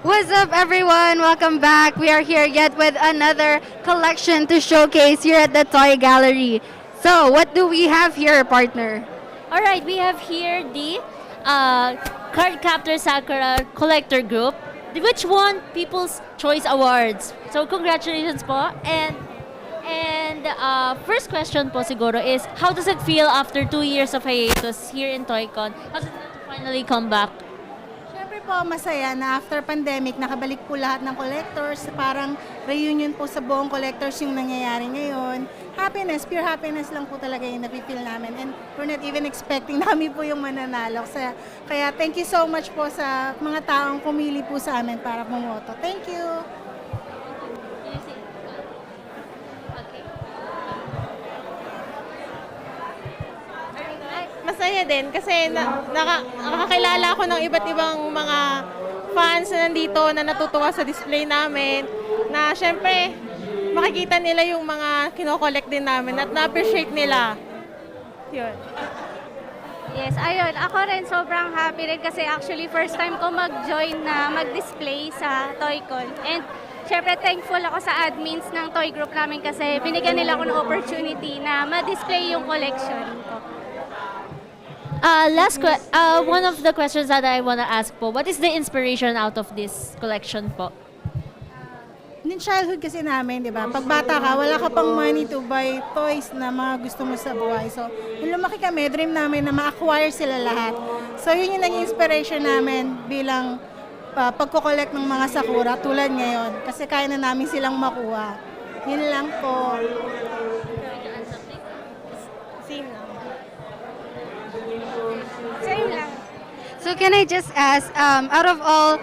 What's up, everyone? Welcome back. We are here yet with another collection to showcase here at the Toy Gallery. So, what do we have here, partner? All right, we have here the Cardcaptor Sakura Collector Group, which won People's Choice Awards. So, congratulations po. And first question po siguro is, how does it feel after 2 years of hiatus here in Toycon? How does it feel to finally come back? Siyempre po, masaya na after pandemic, nakabalik po lahat ng collectors. Parang reunion po sa buong collectors yung nangyayari ngayon. Happiness, pure happiness lang po talaga yung napipil namin. And we're not even expecting na kami po yung mananalo. Kaya thank you so much po sa mga taong pumili po sa amin para bumoto. Thank you! Masaya din kasi nakakilala ako ng iba't ibang mga fans na nandito na natutuwa sa display namin na syempre makikita nila yung mga kino-collect din namin at na-appreciate nila. Yun. Yes, ayun. Ako rin sobrang happy rin kasi actually first time ko mag-join na mag-display sa Toycon. And syempre thankful ako sa admins ng toy group namin kasi binigyan nila ako ng opportunity na ma-display yung collection ko. One of the questions that I want to ask po, what is the inspiration out of this collection po? Yung childhood kasi namin, di ba? Pag bata ka, wala ka pang money to buy toys na mga gusto mo sa buhay. So, nung lumaki kami, dream namin na ma-acquire sila lahat. So, yun yung naging inspiration namin bilang pagko-collect ng mga Sakura tulad ngayon. Kasi kaya na namin silang makuha. Yun lang po. Same lang. Same lang. So, can I just ask, out of all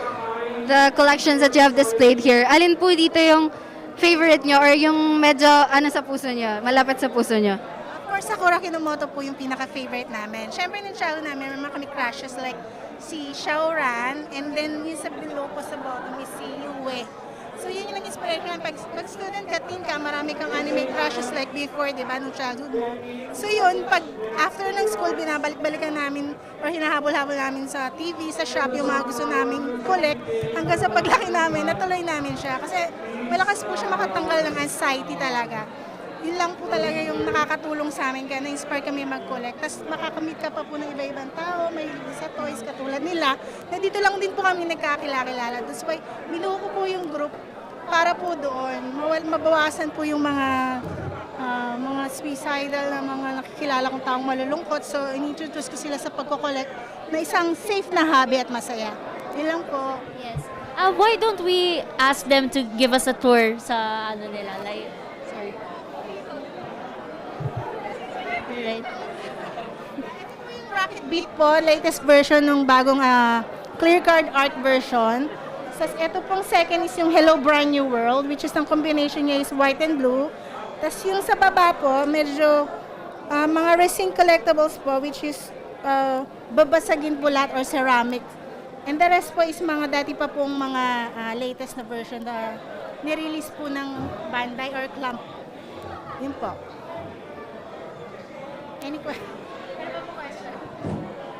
the collections that you have displayed here, alin po dito yung favorite nyo or yung medyo sa puso nyo, malapit sa puso nyo? Of course, Sakura Kinomoto po yung pinaka-favorite namin. Siyempre, nung childhood namin, may mga kami crushes like si Shaoran, and then yung sa below po sa bottom is si Yue. So, yun yung nag-inspiration. Pag student ka, teen ka, marami kang anime crushes like before, di ba, nung childhood mo. So, yun, pag after ng school, binabalik-balikan namin or hinahabol-habol namin sa TV, sa shop, yung mga gusto namin collect, hanggang sa paglaki namin, natuloy namin siya. Kasi malakas po siya makatanggal ng anxiety talaga. Yun lang po talaga yung nakakatulong sa amin, kaya na-inspire kami mag-collect. Tapos makakamit ka pa po ng iba-ibang tao, may sa toys katulad nila, na dito lang din po kami nagkakilala. That's why binuo ko po yung group para po doon, mabawasan po yung mga suicidal na mga nakikilala kong taong malulungkot. So, in-introduce ko sila sa pagko-collect na isang safe na hobby at masaya. Yun lang po. Yes. Why don't we ask them to give us a tour sa ano nila? Like, sorry. Right. Yung Rocket Beat po, latest version ng bagong clear card art version. Ito pong second is yung Hello Brand New World, which is ang combination niya is white and blue. Tapos yung sa baba po, medyo mga resin collectibles po, which is babasagin po lahat or ceramic. And the rest po is mga dati pa pong mga latest na version na nirelease po ng Bandai or Clamp. Yun po. Any question?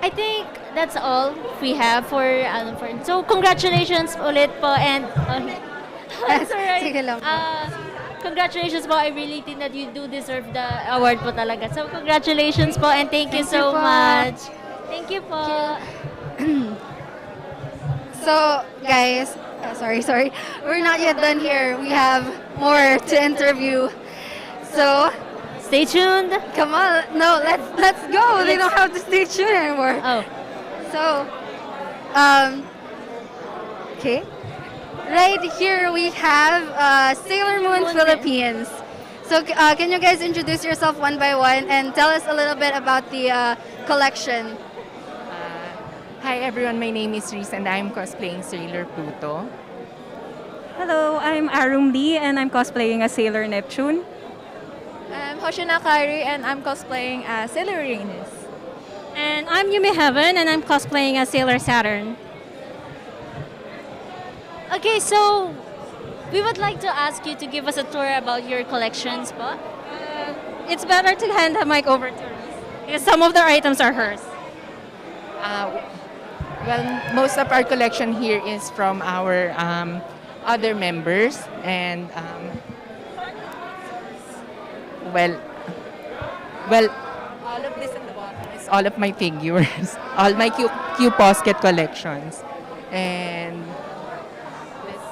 I think that's all we have for so congratulations ulit po and that's alright. Sige lang po. Congratulations po. I really think that you do deserve the award po talaga. So congratulations po and thank you Thank you so po. much. Thank you po. So, guys, sorry. We're not yet done here. We have more to interview. So, Stay tuned. come on. No, let's go. They don't have to stay tuned anymore. Oh. So, okay. Right here we have Sailor Moon Philippines. So, can you guys introduce yourself one by one and tell us a little bit about the collection? Hi everyone, my name is Reese and I'm cosplaying Sailor Pluto. Hello, I'm Arum Lee and I'm cosplaying as Sailor Neptune. I'm Hoshina Kairi and I'm cosplaying as Sailor Uranus. And I'm Yumi Heaven and I'm cosplaying as Sailor Saturn. Okay, so we would like to ask you to give us a tour about your collections po. It's better to hand the mic over to Reese because some of the items are hers. Well, most of our collection here is from our other members, and well, well, all of this at the bottom is all of my figures, all my Q Posket collections, and this,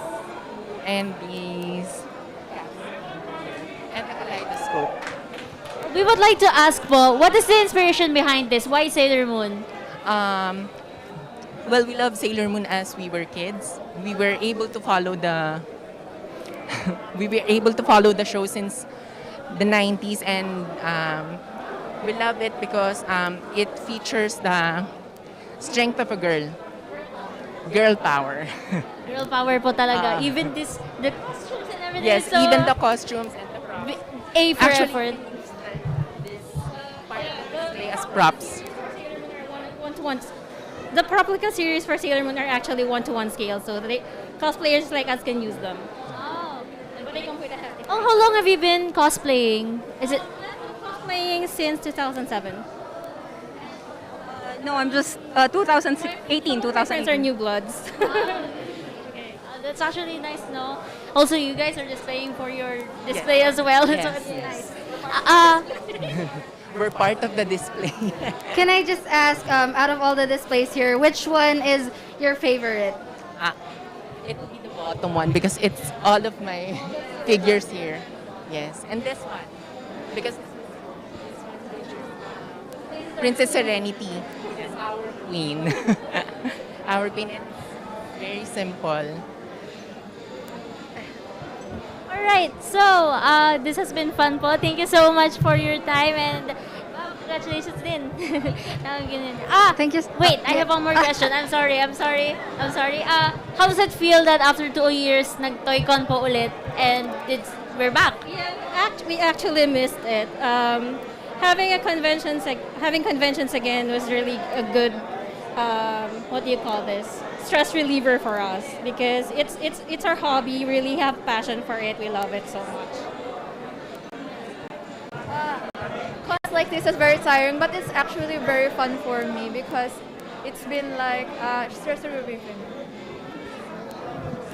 and these, and the kaleidoscope. We would like to ask po, what is the inspiration behind this? Why Sailor Moon? Um, well, we love Sailor Moon as we were kids. We were able to follow the we were able to follow the show since the 90s, and we love it because it features the strength of a girl power. Girl power po talaga. Ah. Even this, the costumes and everything. Yes, is so even the costumes and the props. A for Actually, effort. this part of the display as props. One-to-one. The Proplica series for Sailor Moon are actually one-to-one scale, so cosplayers like us can use them. But they come with a hefty. Oh, how long have you been cosplaying? Is it? Playing since 2007. No, I'm just 2018, Friends are 2018. new bloods. That's actually nice, no? Also, you guys are displaying for your display as well. Yes, So it's yes. nice. We're part of the display. Can I just ask, out of all the displays here, which one is your favorite? It will be the bottom one because it's all of my figures here. Yes, and this one because this one features Princess Serenity. This is our queen. Our queen, and it's very simple. Alright, so this has been fun po. Thank you so much for your time, and congratulations din. Thank you. Wait, I have one more question. I'm sorry. How does it feel that after 2 years, nag-Toycon po ulit, and we're back? Yeah, we actually missed it. Having conventions again was really a good what do you call this? Stress reliever for us, because it's our hobby. We really have passion for it. We love it so much. Cons like this is very tiring, but it's actually very fun for me because it's been like stress relieving.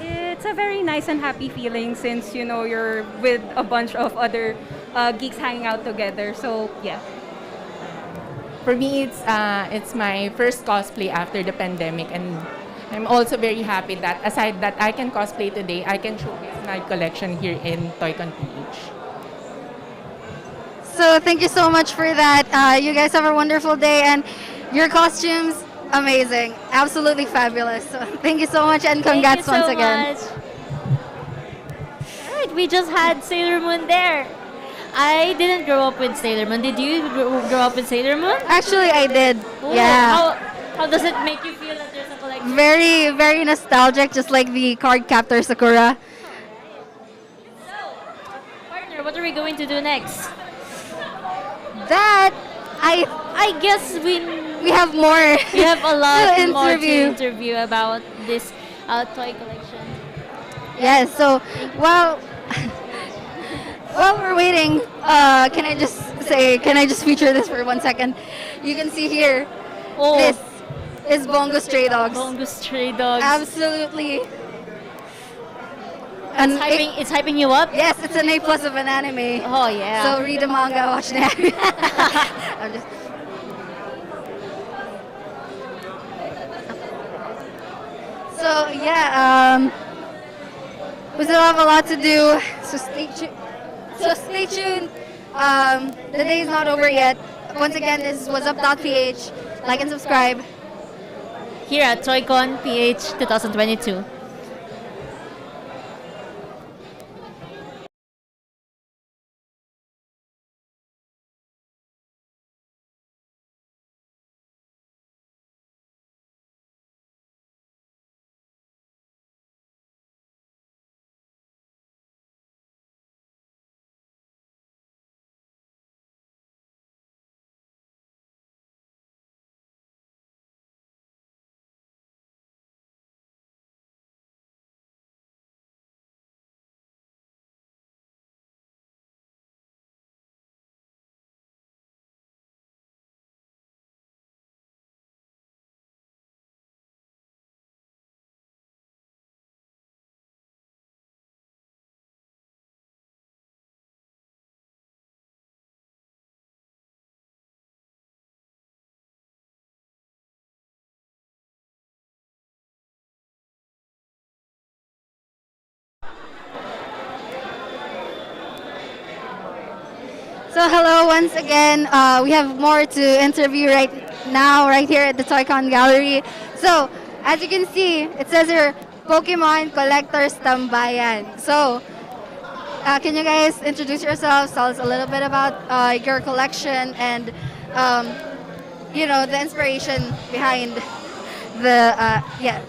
It's a very nice and happy feeling since you're with a bunch of other geeks hanging out together. So yeah. For me, it's my first cosplay after the pandemic, and I'm also very happy that aside that I can cosplay today, I can showcase my collection here in Toycon PH. So thank you so much for that. You guys have a wonderful day, and your costumes, amazing. Absolutely fabulous. So thank you so much, and congrats Thank you once so again. much. Alright, we just had Sailor Moon there. I didn't grow up with Sailor Moon. Did you grow up with Sailor Moon? Actually, I did. Ooh, Yeah. How does it make you feel that there's a collection? Very, very nostalgic, just like the Cardcaptor Sakura. Partner, what are we going to do next? That, I guess we have more. we have a lot to more to interview. interview about this toy collection. Yes, so while we're waiting, can I just feature this for 1 second? You can see here, Oh, this is Bungo Stray Dogs. Bungo Stray Dogs. Absolutely. It's hyping you up? Yes, it's an A+ of an anime. Oh, yeah. So read the manga, watch the anime. I'm just. So yeah, we still have a lot to do. So stay tuned. The day is not over yet. Once again, this is Wazzup.PH. Like and subscribe. Here at Toycon PH 2022. So hello once again. We have more to interview right now, right here at the Toycon Gallery. So as you can see, it says here, Pokemon Kolektors Tambayan. So can you guys introduce yourselves? Tell us a little bit about your collection and the inspiration behind the yeah.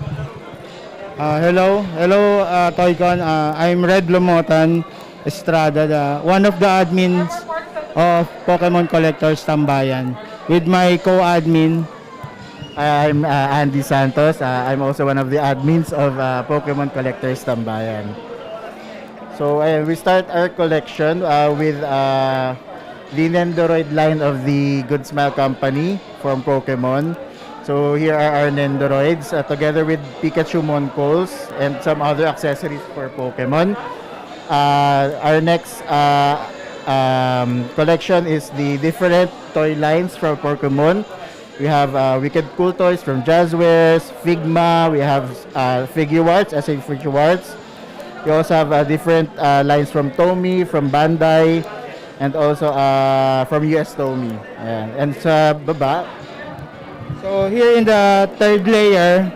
Hello, Toycon. I'm Red Lumotan Estrada, one of the admins of Pokemon Collectors Tambayan. With my co-admin, I'm Andy Santos. I'm also one of the admins of Pokemon Collectors Tambayan. So we start our collection with the Nendoroid line of the Good Smile Company from Pokemon. So here are our Nendoroids together with Pikachu Moncols and some other accessories for Pokemon. Our next collection is the different toy lines from Pokemon. We have Wicked Cool Toys from Jazzwares, Figma, we have Figuarts, SA Figuarts. We also have different lines from Tomy, from Bandai, and also from US Tomy. Ayan. And sa baba, so here in the third layer,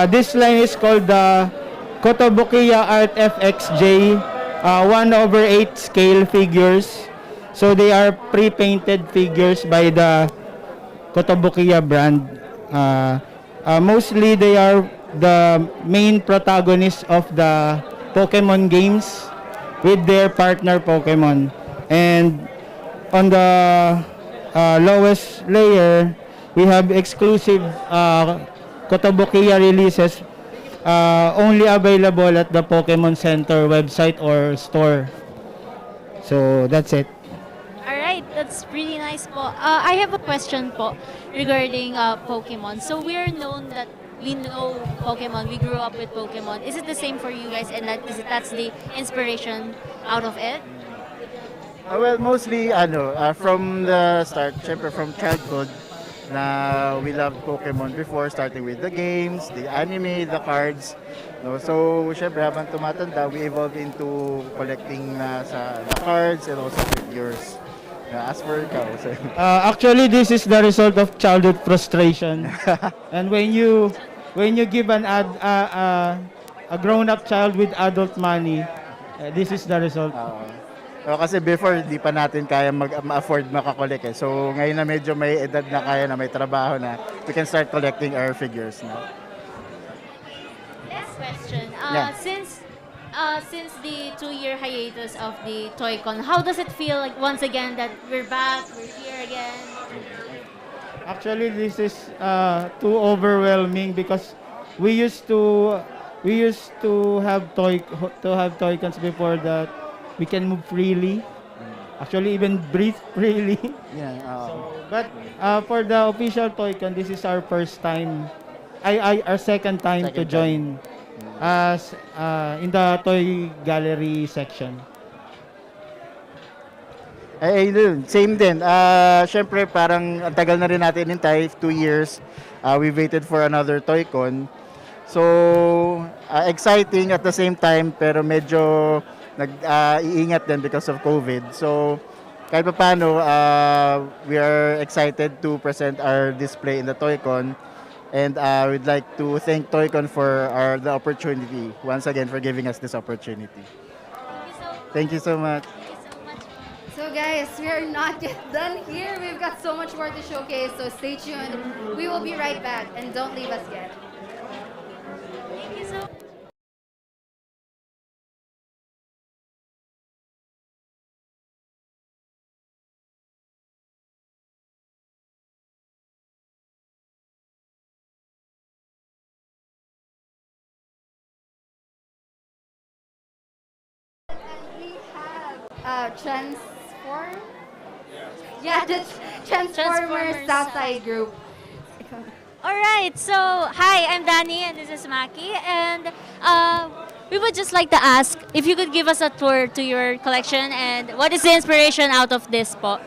this line is called the Kotobukiya Art FXJ 1/8 scale figures. So they are pre-painted figures by the Kotobukiya brand. Mostly they are the main protagonists of the Pokemon games with their partner Pokemon. And on the lowest layer, we have exclusive Kotobukiya releases only available at the Pokemon Center website or store. So that's it. Alright, that's really nice po. I have a question po regarding Pokemon. So we're known that we know Pokemon, we grew up with Pokemon. Is it the same for you guys and that's the inspiration out of it? Well, mostly from the start, syempre from childhood, na we loved Pokemon before, starting with the games, the anime, the cards. No? So, syempre habang tumatanda, we evolved into collecting sa the cards and also figures. As for ikaw, so. Actually, this is the result of childhood frustration. And when you give a grown-up child with adult money, this is the result. Kasi before, di pa natin kaya ma-afford makakolek. So ngayon na medyo may edad na kaya na may trabaho na, we can start collecting our figures now. Next question. Yeah. Since the 2-year hiatus of the Toycon, how does it feel like once again that we're back, we're here again? Actually, this is too overwhelming because we used to have Toycons before that we can move freely. Actually, even breathe freely. Yeah. But for the official Toycon, this is our first time. Our second time to join as in the toy gallery section. Same din. Syempre, parang ang tagal na rin natin inintay, 2 years. We waited for another Toycon. So, exciting at the same time, pero medyo nag-iingat din because of COVID. So, kahit pa paano, we are excited to present our display in the Toycon. And we'd like to thank Toycon for the opportunity, once again, for giving us this opportunity. Thank you so much. So guys, we are not yet done here. We've got so much more to showcase, so stay tuned. We will be right back, and don't leave us yet. Thank you so much. We have Transform? Yeah, the Transformers Southside group. Alright, so hi, I'm Danny and this is Maki, and we would just like to ask if you could give us a tour to your collection and what is the inspiration out of this po?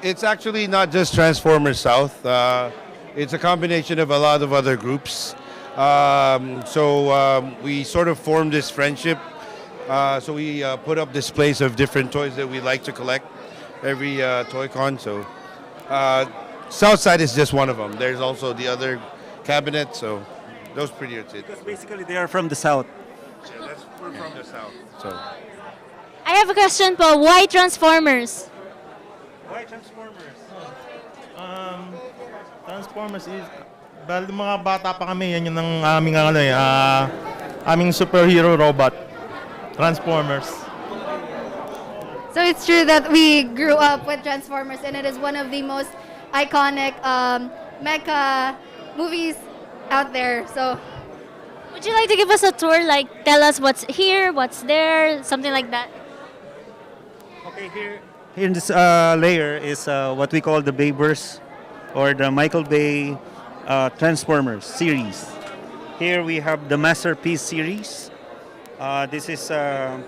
It's actually not just Transformers South. It's a combination of a lot of other groups. We sort of formed this friendship So we put up displays of different toys that we like to collect every Toycon. So Southside is just one of them. There's also the other cabinet. So those pretty much it. Because basically they are from the south. Yeah, we're from the south. So I have a question po. Why Transformers? Why Transformers? Transformers is, dahil mga bata pa kami, yan yung ng aming, aming superhero robot. Transformers. So it's true that we grew up with Transformers, and it is one of the most iconic mecha movies out there. So, Would you like to give us a tour? Like, tell us what's here, what's there, something like that? Okay, here in this layer is what we call the Bayverse or the Michael Bay Transformers series. Here we have the Masterpiece series. This is a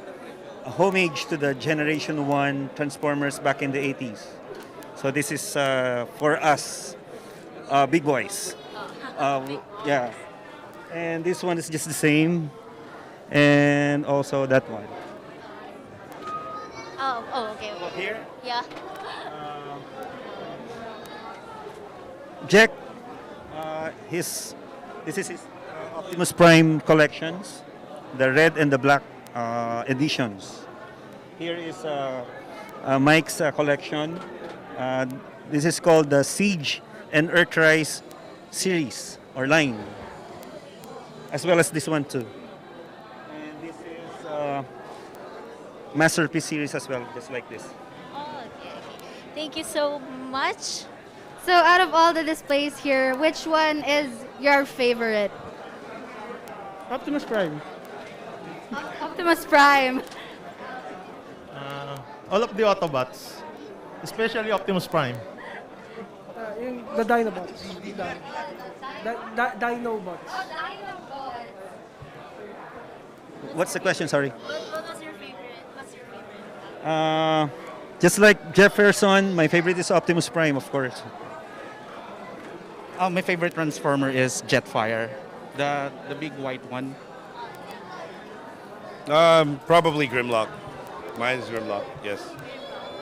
homage to the Generation 1 Transformers back in the 80s. So this is for us, big boys. Yeah. And this one is just the same. And also that one. Okay. Here? Yeah. Jack, this is his Optimus Prime collections, the red and the black editions. Here is Mike's collection. This is called the Siege and Earthrise series or line, as well as this one too. And this is Masterpiece series as well, just like this. Oh, okay. Thank you so much. so out of all the displays here, which one is your favorite? Optimus Prime. Optimus Prime. All of the Autobots, especially Optimus Prime. The Dinobots. Dinobots. What's the question? Sorry. What was your favorite? What's your favorite? Just like Jefferson, my favorite is Optimus Prime, of course. My favorite Transformer is Jetfire, the big white one. probably Grimlock. Mine is Grimlock. Yes.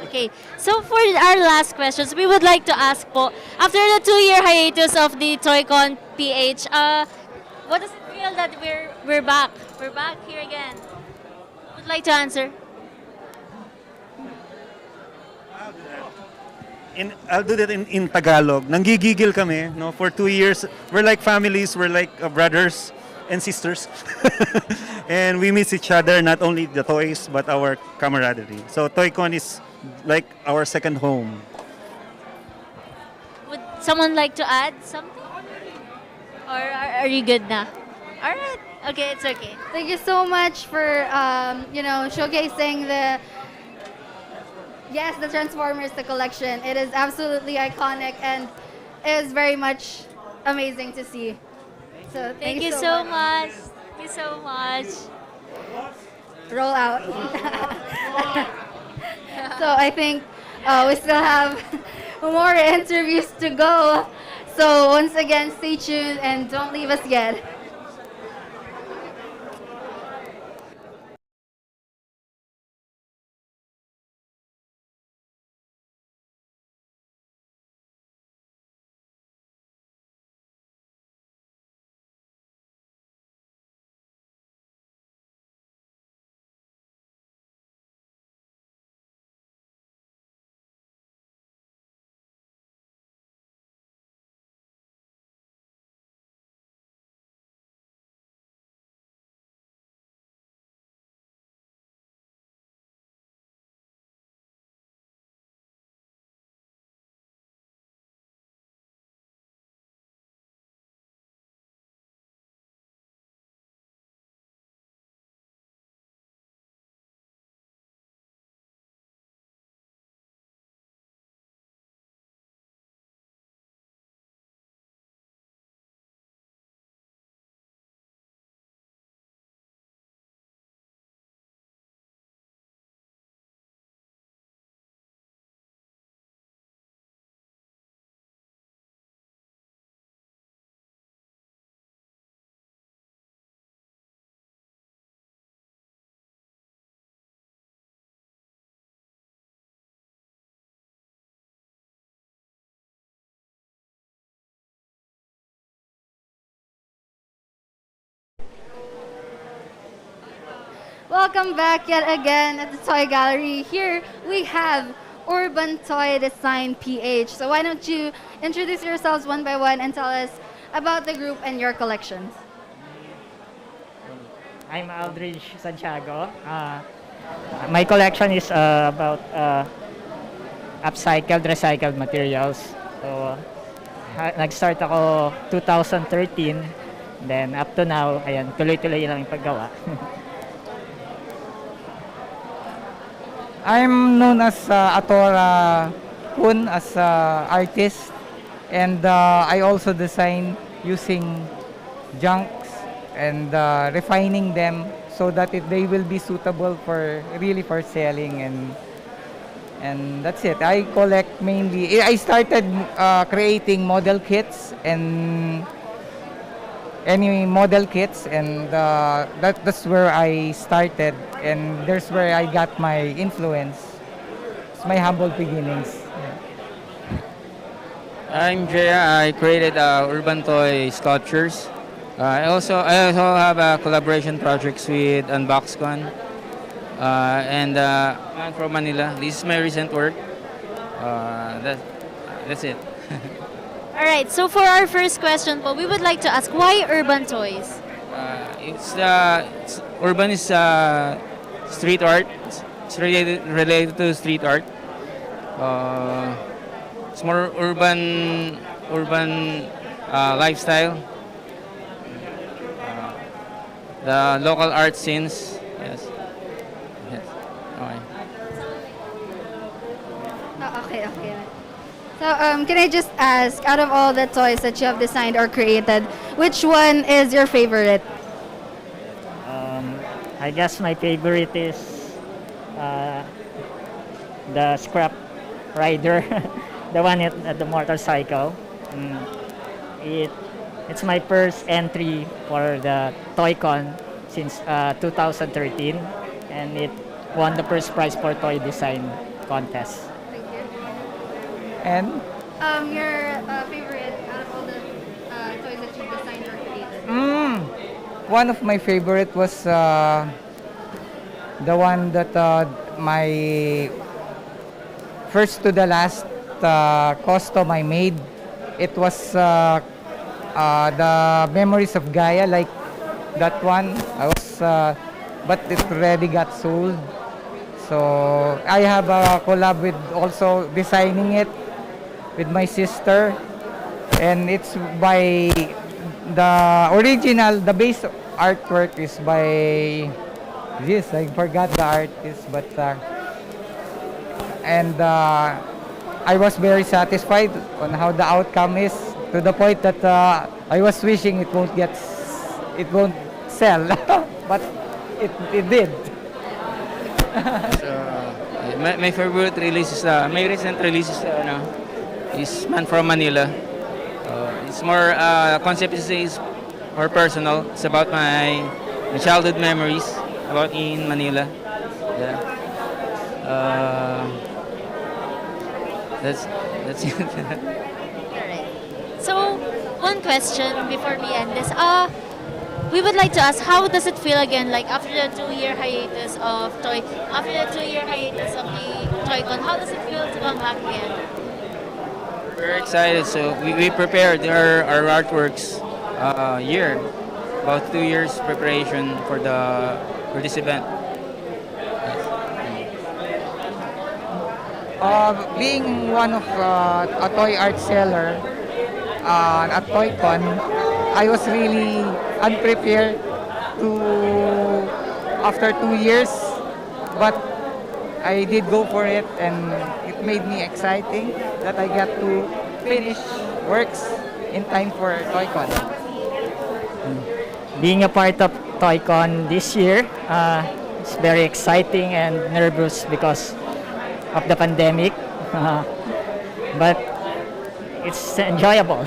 Okay, so for our last questions, we would like to ask po, after the 2-year hiatus of the Toycon PH, what does it feel that we're back? We're back here again. Would like to answer? I'll do that in Tagalog. Nanggigigil kami, no? For 2 years, we're like families, we're like brothers and sisters. And we miss each other, not only the toys, but our camaraderie. So Toycon is like our second home. Would someone like to add something? Or are you good na? All right. Okay, it's okay. Thank you so much for showcasing the Transformers, the collection. It is absolutely iconic and is very much amazing to see. So Thank you so much. Thank you so much. Roll out. So I think we still have more interviews to go. So once again, stay tuned and don't leave us yet. Welcome back yet again at the Toy Gallery. Here we have Urban Toy Design PH. So why don't you introduce yourselves one by one and tell us about the group and your collections. I'm Aldridge Santiago. My collection is about upcycled, recycled materials. So, nag-start ako 2013. Then, up to now, ayan, tuloy-tuloy lang yung paggawa. I'm known as Atora Kun as artist, and I also design using junks and refining them so that they will be suitable for really for selling, and that's it. I collect mainly. I started creating model kits and any model kits, and that's where I started, and there's where I got my influence. It's my humble beginnings. I'm Jaya. I created urban toy sculptures. I also have collaboration projects with UnboxCon and Man from Manila. This is my recent work. That's it. All right. So for our first question, we would like to ask why urban toys? Urban is street art. It's related to street art. It's more urban lifestyle. The local art scenes, yes. Okay. Okay. So can I just ask, out of all the toys that you have designed or created, which one is your favorite? I guess my favorite is the scrap rider, the one at the motorcycle. It's my first entry for the Toycon since 2013, and it won the first prize for toy design contest. Thank you. And your favorite out of all the toys that you designed or created? one of my favorite was the one that my first to the last custom I made. It was the Memories of Gaia, like that one. But it already got sold. So I have a collab with also designing it with my sister, and it's by the base artwork is by this. I forgot the artist, but I was very satisfied on how the outcome is, to the point that I was wishing it won't sell, but it did. My favorite release is my recent release is Man from Manila. It's more concept is more personal. It's about my childhood memories about in Manila. Yeah. That's it. So, one question before we end this. We would like to ask, how does it feel again, like after the 2-year hiatus of the Toycon? How does it feel to come back again? We're excited. So we prepared our artworks about 2 years preparation for this event. Being one of a toy art seller at Toycon, I was really unprepared after 2 years, but I did go for it, and it made me exciting that I got to finish works in time for Toycon. Being a part of Toycon this year, it's very exciting and nervous because of the pandemic, but it's enjoyable.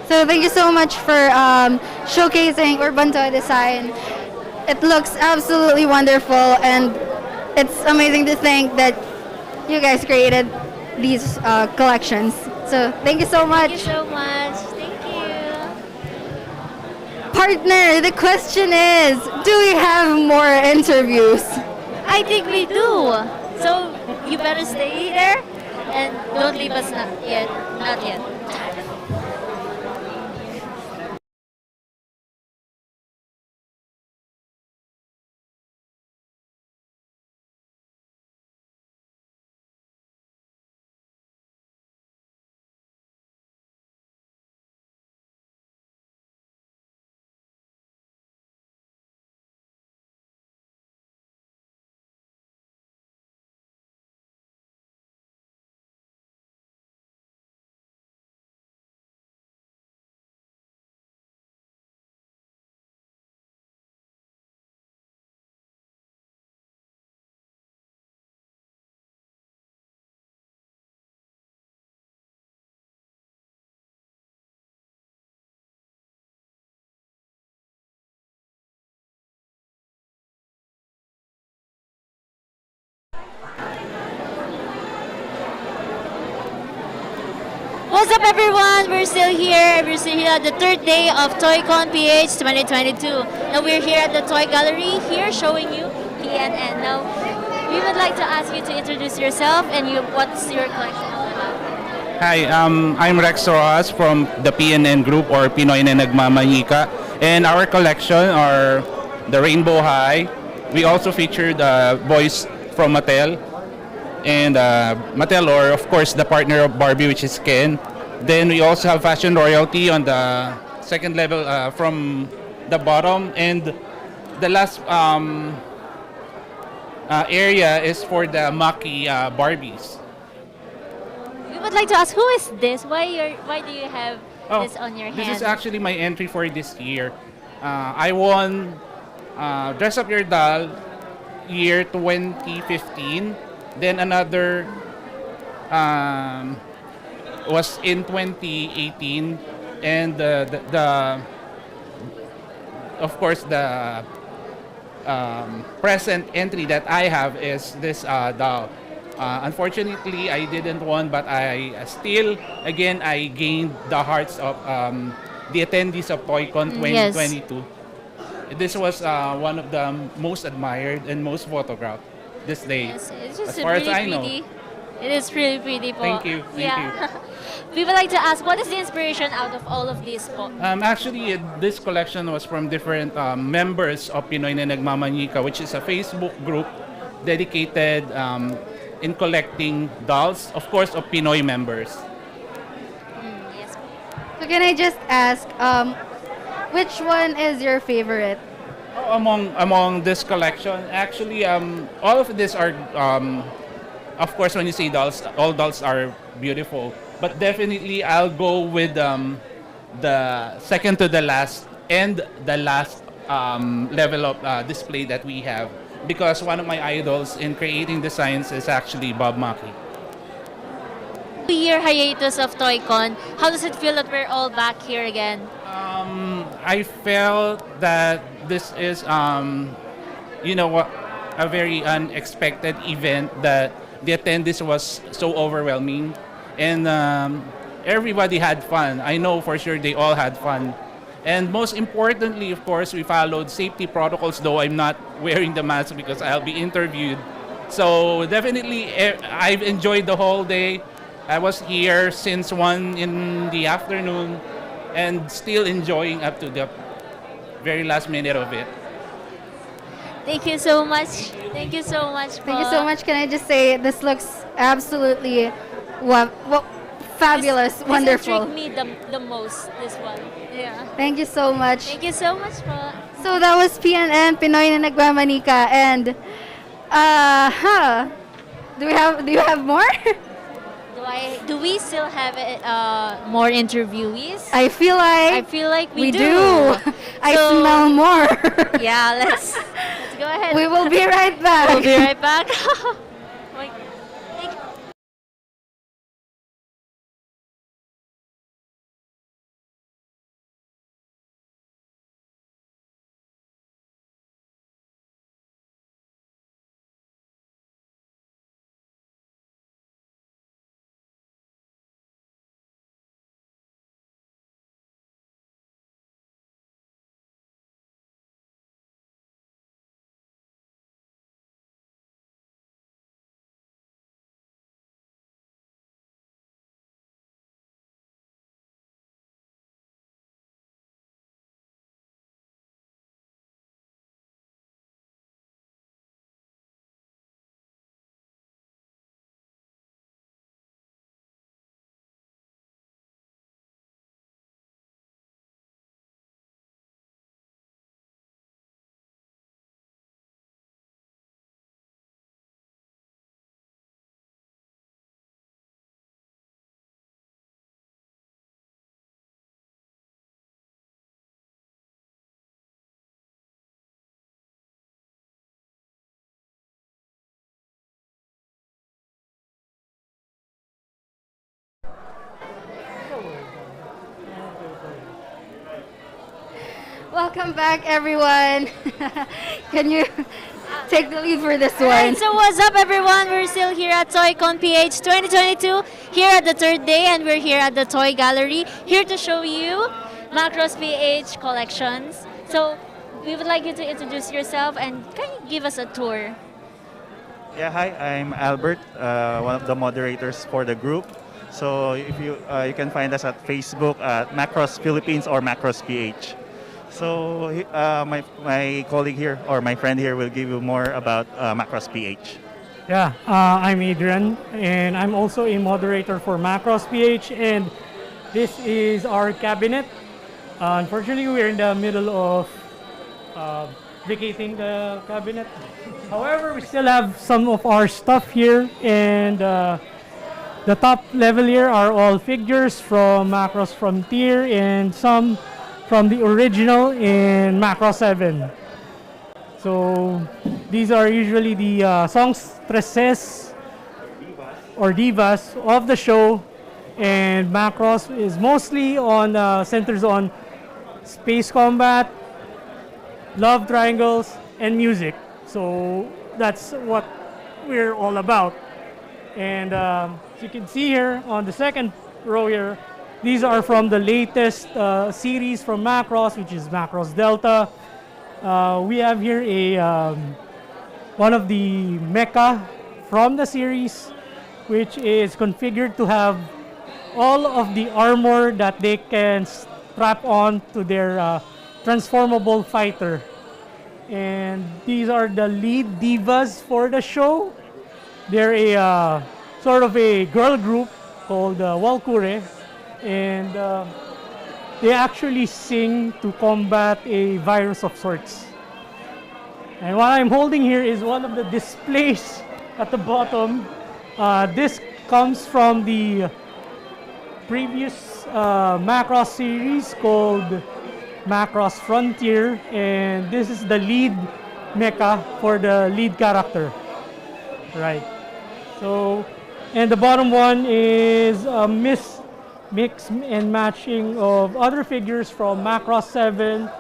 So thank you so much for showcasing urban toy design. It looks absolutely wonderful, and it's amazing to think that you guys created these collections. So thank you so much. Thank you so much. Thank you. Partner, the question is, do we have more interviews? I think we do. So you better stay there and don't leave us not yet. Not yet. What's up, everyone? We're still here. We're still here at the third day of Toycon PH 2022. Now we're here at the Toy Gallery here showing you PNN. Now we would like to ask you to introduce yourself and what's your collection all about. Hi, I'm Rex Roxas from the PNN Group or Pinoy Na Nagmamanika. And our collection are the Rainbow High. We also featured boys from Mattel. And Mattel, or of course the partner of Barbie, which is Ken. Then we also have Fashion Royalty on the second level from the bottom, and the last area is for the Maki Barbies. We would like to ask, who is this? Why do you have this on your hand? This is actually my entry for this year. I won Dress Up Your Doll year 2015. Then another was in 2018, and of course the present entry that I have is this doll. Unfortunately, I didn't win, but I still again I gained the hearts of the attendees of Toycon 2022. Yes. This was one of the most admired and most photographed this day. Yes, it's just as far really as I know. pretty. It is really pretty po. Thank you. Thank you. We would like to ask, what is the inspiration out of all of this po? Actually, this collection was from different members of Pinoy Na Nagmamanika, which is a Facebook group dedicated in collecting dolls, of course, of Pinoy members. Yes. So can I just ask, which one is your favorite? Among this collection, actually, all of these are, of course, when you say dolls, all dolls are beautiful. But definitely, I'll go with the second to the last and the last level of display that we have. Because one of my idols in creating designs is actually Bob Mackie. 2-year hiatus of Toycon. How does it feel that we're all back here again? I felt that this is, a very unexpected event, that the attendance was so overwhelming, and everybody had fun. I know for sure they all had fun. And most importantly, of course, we followed safety protocols, though I'm not wearing the mask because I'll be interviewed. So definitely, I've enjoyed the whole day. I was here since 1 in the afternoon and still enjoying up to the very last minute of it. Thank you so much. Thank you so much. Thank you so much. Can I just say, this looks absolutely fabulous, wonderful. This intrigued me the most, this one. Yeah. Thank you so much. Thank you so much po. So that was PNN, Pinoy Na Nagmamanika, and do you have more? Do we still have more interviewees? I feel like we do. I smell more. Yeah, let's go ahead. We will be right back. We'll be right back. Welcome back, everyone. Can you take the lead for this one? Alright, so what's up everyone? We're still here at Toycon PH 2022, here at the third day, and we're here at the Toy Gallery, here to show you Macross PH collections. So we would like you to introduce yourself and can you give us a tour? Yeah, hi, I'm Albert, one of the moderators for the group. So if you can find us at Facebook at Macross Philippines or Macross PH. So my colleague here or my friend here will give you more about Macross PH. Yeah, I'm Adrian, and I'm also a moderator for Macross PH, and this is our cabinet. Unfortunately, we're in the middle of vacating the cabinet. However, we still have some of our stuff here, and the top level here are all figures from Macross Frontier and some from the original in Macross 7. So these are usually the songstresses or divas of the show, and Macross is mostly on centers on space combat, love triangles, and music. So that's what we're all about. And as you can see here on the second row here, these are from the latest series from Macross, which is Macross Delta. We have here a one of the mecha from the series, which is configured to have all of the armor that they can strap on to their transformable fighter. And these are the lead divas for the show. They're a sort of a girl group called Walkure, and they actually sing to combat a virus of sorts. And what I'm holding here is one of the displays at the bottom. This comes from the previous Macross series called Macross Frontier, and this is the lead mecha for the lead character. Right. So, and the bottom one is a mix and matching of other figures from Macross 7,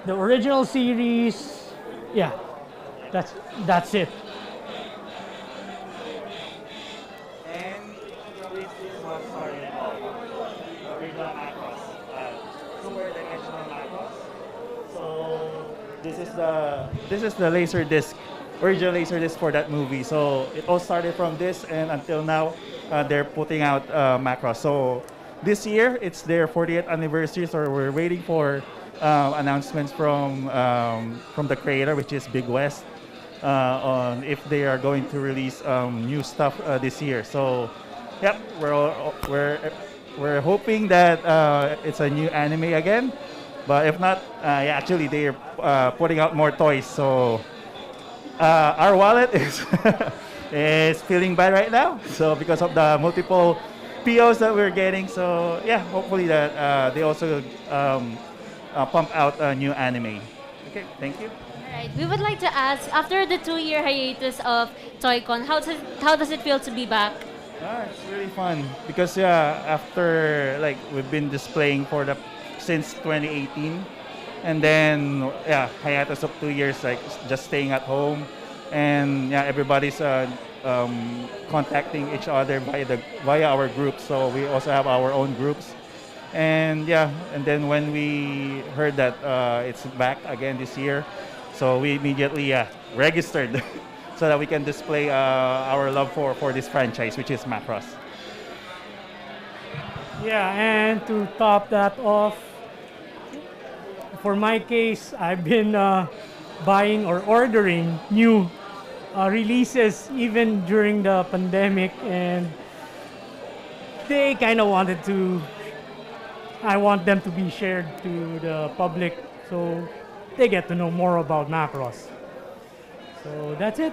the original series. Yeah, that's it. And this is what started all original Macross, super dimensional Macross. So this is the laser disc, original laser disc for that movie. So it all started from this, and until now they're putting out Macross. So this year it's their 40th anniversary, so we're waiting for announcements from the creator, which is Big West, on if they are going to release new stuff this year. So, yep, we're hoping that it's a new anime again, but if not, yeah, actually they're putting out more toys. So our wallet is feeling bad right now. So because of the multiple POs that we're getting, so yeah, hopefully that they also pump out a new anime. Okay, thank you. Alright, we would like to ask, after the 2-year hiatus of Toycon, how does it feel to be back? It's really fun because yeah, after like we've been displaying since 2018, and then yeah, hiatus of 2 years, like just staying at home, and yeah, everybody's contacting each other via our groups. So we also have our own groups. And yeah, and then when we heard that it's back again this year, so we immediately registered so that we can display our love for this franchise, which is Macross. Yeah, and to top that off, for my case, I've been buying or ordering new releases even during the pandemic, and they kind of I want them to be shared to the public so they get to know more about Macross. So that's it.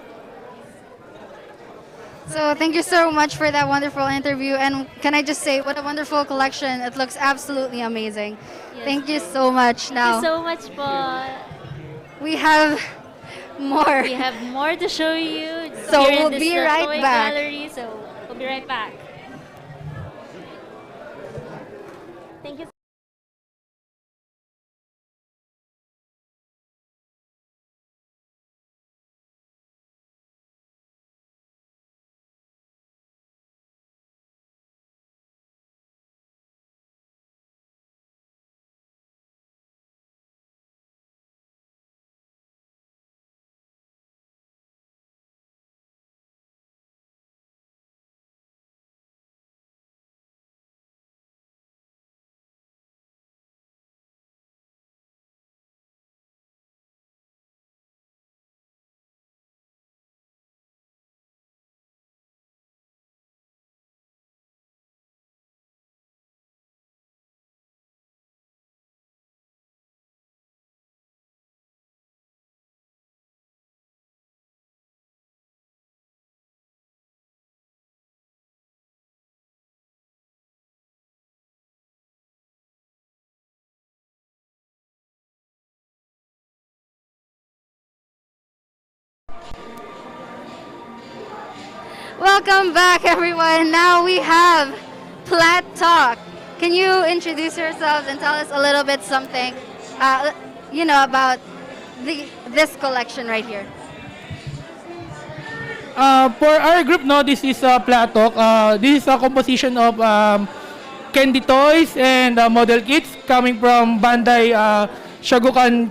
So thank you so much for that wonderful interview, and can I just say, what a wonderful collection. It looks absolutely amazing. Yes. Thank you so much. Now, Thank you so much po. we have more. We have more to show you. So here in we'll this be right toy back. gallery, so we'll be right back. Thank you. Welcome back, everyone. Now we have Plat Talk. Can you introduce yourselves and tell us a little bit something, about this collection right here? For our group, no, this is Plat Talk. This is a composition of candy toys and model kits coming from Bandai Shagokan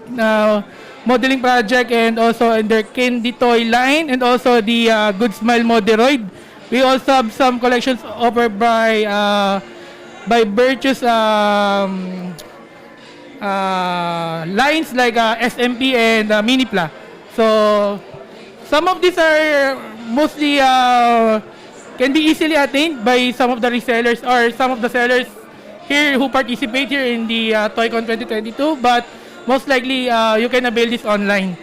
modeling project, and also in their candy toy line, and also the Good Smile Moderoid. We also have some collections offered by Bert's lines like SMP and Minipla. So some of these are mostly can be easily attained by some of the resellers or some of the sellers here who participate here in the Toycon 2022, but most likely you can avail this online.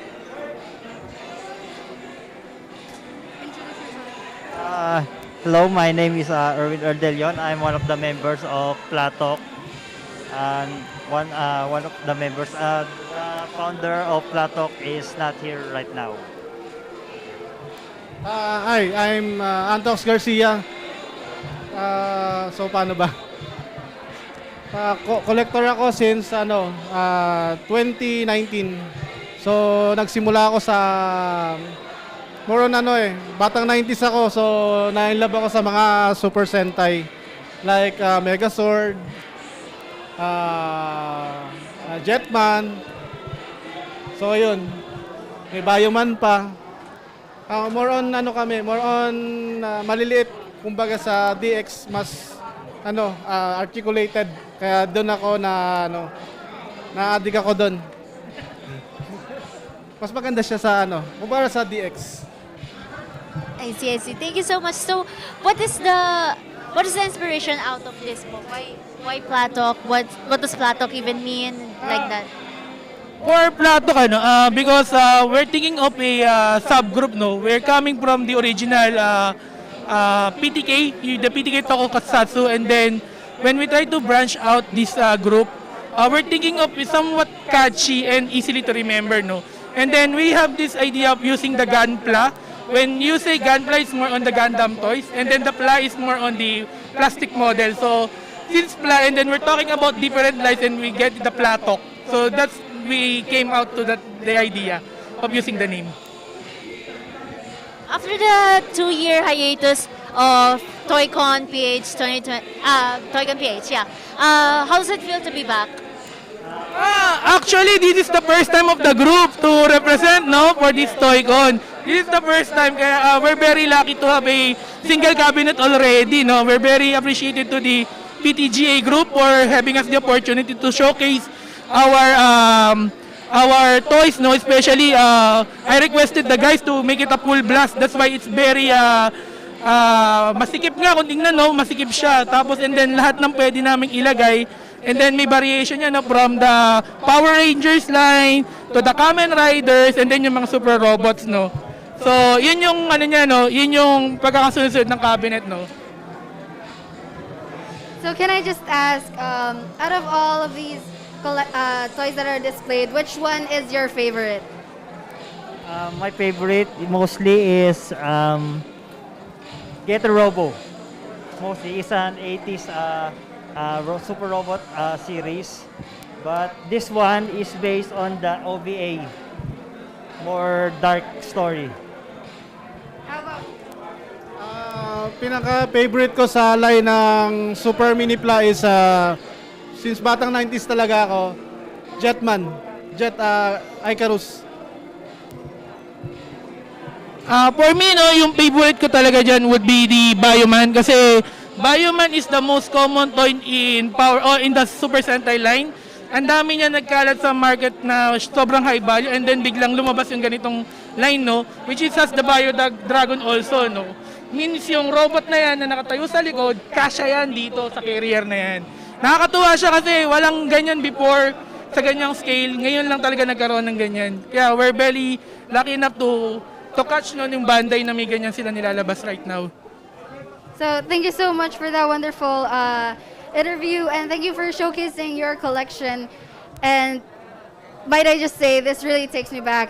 Hello, my name is Erwin Erdelion. I'm one of the members of Platok, and one of the members, the founder of Platok is not here right now. Hi, I'm Antox Garcia. So paano ba? Collector ako since 2019. So nagsimula ako sa more on batang 90s ako. So na-inlove ako sa mga Super Sentai like Megazord, Jetman. So ayun, may Bioman pa. More on more on maliliit, kumbaga sa DX mas articulated. Kaya doon ako na-addict ako doon. Mas maganda siya sa kumpara sa DX. I see. Thank you so much. So, what is the inspiration out of this book? Why Platok? What does Platok even mean? Like that? For Platok, because we're thinking of a subgroup, no? We're coming from the original PTK, the PTK Tokusatsu, and then when we try to branch out this group, we're thinking of somewhat catchy and easily to remember, no? And then we have this idea of using the Gunpla. When you say Gunpla, it's more on the Gundam toys, and then the Pla is more on the plastic model. So since Pla, and then we're talking about different lines, and we get the Platok. So that's we came out to the idea of using the name. After the 2-year hiatus of Toycon PH 2020, Toycon PH, yeah. How does it feel to be back? Actually, this is the first time of the group to represent, no, for this Toycon. This is the first time, kaya we're very lucky to have a single cabinet already, no. We're very appreciated to the PTGA group for having us the opportunity to showcase our toys, no. Especially, I requested the guys to make it a full blast. That's why it's very masikip nga kung tingnan, no, masikip siya. Tapos and then lahat ng pwede naming ilagay. And then may variation yan, no, from the Power Rangers line to the Kamen Riders and then yung mga super robots, no. So, yun yung no, yun yung pagkakasunod ng cabinet, no. So can I just ask, out of all of these toys that are displayed, which one is your favorite? My favorite mostly is Get a Robo. Mostly is an 80s Super Robot series. But this one is based on the OVA, more dark story. Pinaka-favorite ko sa line ng Super Minipla is since batang 90s talaga ako, Jetman, Icarus. For me, no, yung favorite ko talaga dyan would be the Bioman kasi Bioman is the most common toy in power or in the Super Sentai line. Ang dami niya nagkalat sa market na sobrang high value and then biglang lumabas yung ganitong line, no, which is has the Bio Dragon also, no. Means yung robot na yan na nakatayo sa likod, kasya yan dito sa carrier na yan. Nakakatuwa siya kasi walang ganyan before sa ganyang scale. Ngayon lang talaga nagkaroon ng ganyan. Kaya we're very lucky enough to catch yung Bandai na may ganyan sila nilalabas right now. So thank you so much for that wonderful interview, and thank you for showcasing your collection. And might I just say, this really takes me back,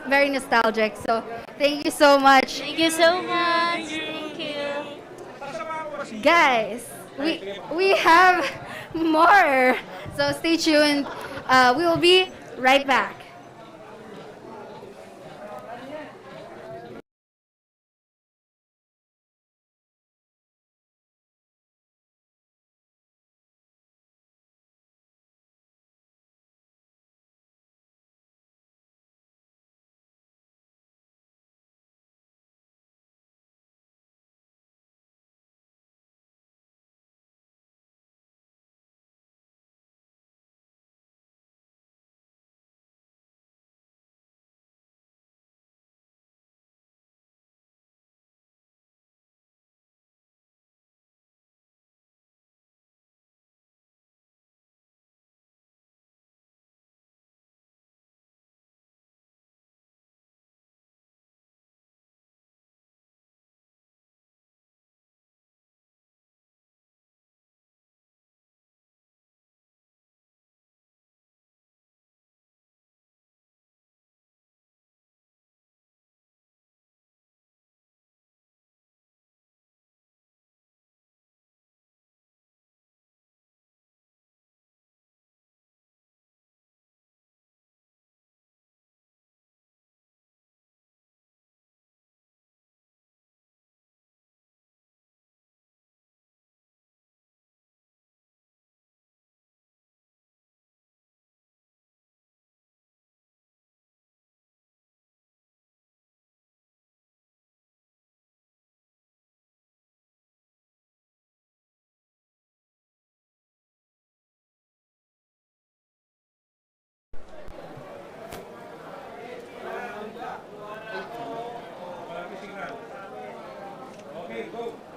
very nostalgic. So thank you so much. Thank you so much. Thank you. Guys, we have more. So stay tuned. We will be right back.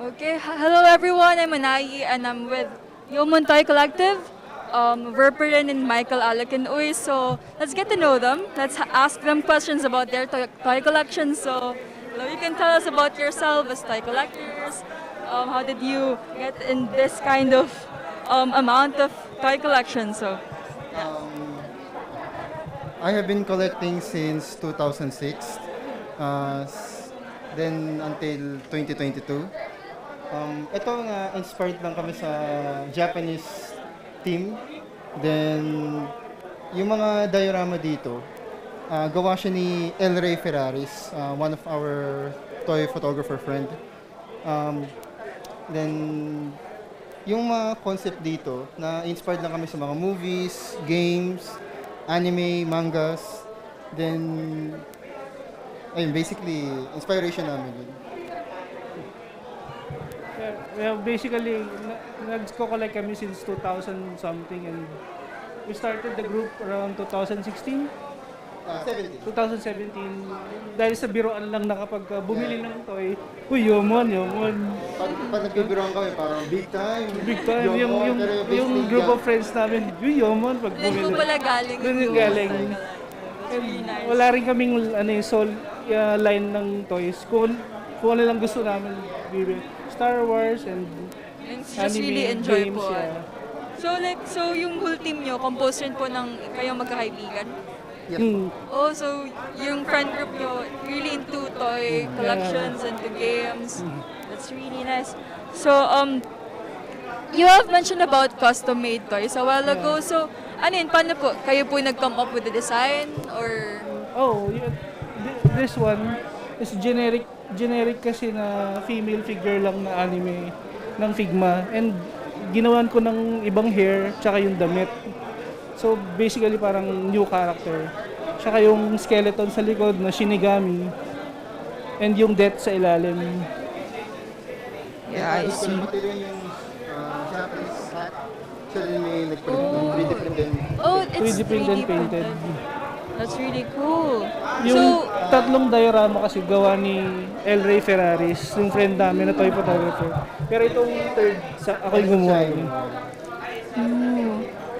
Okay, hello everyone. I'm Anai and I'm with Yomon Toy Collective. Verperin and Michael Alec and Uy. So let's get to know them. Let's ask them questions about their toy collection. So hello, you can tell us about yourself as toy collectors. How did you get in this kind of amount of toy collection? So I have been collecting since 2006, then until 2022. Ito nga, inspired lang kami sa Japanese team. Then, yung mga diorama dito, gawa siya ni El Rey Ferraris, one of our toy photographer friend. Then, yung mga concept dito, na inspired lang kami sa mga movies, games, anime, mangas. Then, ayun, basically, inspiration namin yun. Well, basically, nag-collect kami since 2000 something, and we started the group around 2016. 2017. Dahil sa biroan lang na kapag bumili ng toy, uy, Yomon. Pag nagbibiroan kami, parang big time. Big time. Yung group of friends namin, uy, Yomon. Pag bumili. Doon po pala galing. Doon galing. Nice. Wala rin kaming line ng toys. Kung ano lang gusto namin bibili. Star Wars and just anime, really enjoy games, po. yeah. So yung whole team nyo, composed rin po ng kayong magkakaibigan? Yes. Oh, so yung friend group nyo really into toy collections and to games. That's really nice. So You have mentioned about custom-made toys a while ago. So, ano yun? Paano po? Kayo po nag-come up with the design? Or... Oh, this one is generic kasi na female figure lang na anime ng Figma. And ginawan ko ng ibang hair, tsaka yung damit. So, basically parang new character. Tsaka yung skeleton sa likod na Shinigami. And yung death sa ilalim. Yeah, I see. Yung Japanese hat. Siya rin may nag-3D print din. Oh, it's 3D print and painted. That's really cool. Yung tatlong diorama kasi gawa ni El Rey Ferraris, yung friend namin na toy photographer. Pero itong third, ako yung gumawa niya.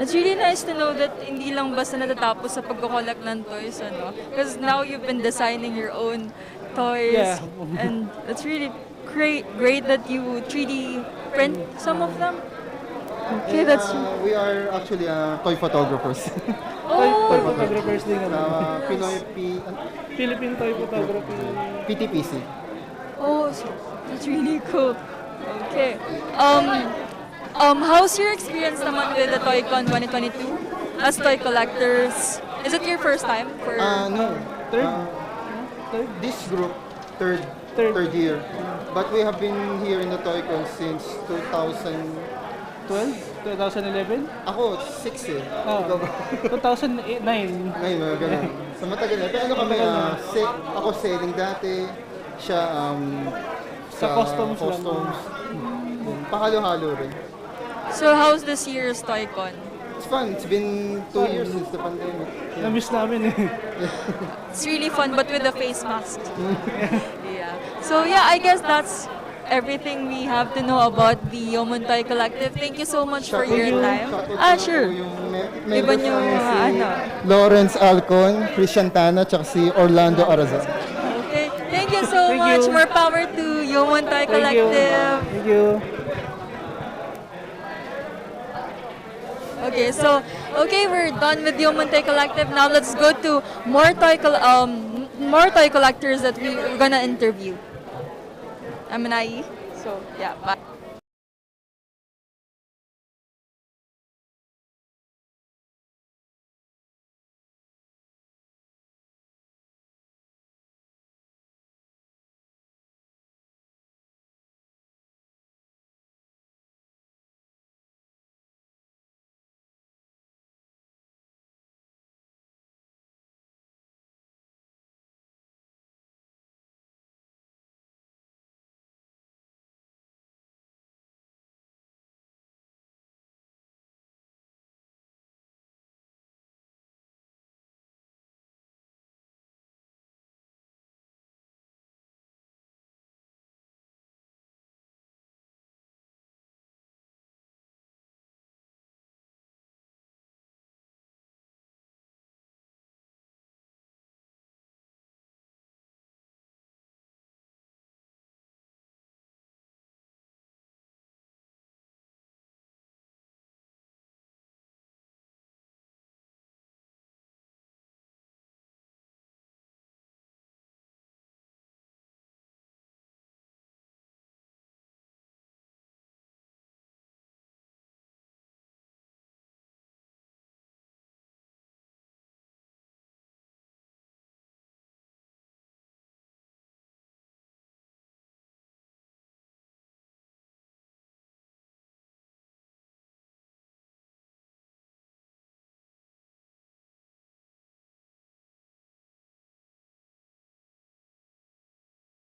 It's really nice to know that hindi lang basta natatapos sa pagko-collect ng toys, ano? Because now you've been designing your own toys. Yeah. And it's really great that you 3D print some of them. Okay, that's... we are actually toy photographers. Toy photographers din naman. Pinoy Philippine Toy Photography. PTPC. Oh, so that's really cool. Okay. How's your experience naman with the Toycon 2022 as toy collectors? Is it your first time? No. Third? This group, third year. But we have been here in the Toycon since 12? 2011? Ako, 6 eh. 2009. 9, mga ganun. So matagal na. Pero ano kami, ako selling dati, siya sa customs. Pahalo-halo rin. So how's this year's Toycon? It's fun. It's been 2 years since the pandemic. Yeah. Na-miss namin eh. It's really fun, but with the face mask. Yeah. So yeah, I guess that's everything we have to know about the Yomon Toy Collective. Thank you so much for your time. Sure. Iba yung mga ano. Lawrence Alcon, Christian Tana, tsaka si Orlando Arazan. Okay. Thank you so much. More power to Yomon Toy Collective. Thank you. Okay, so we're done with Yomon Toy Collective. Now let's go to more toy collectors that we're gonna interview. I'm Anai. So yeah, bye.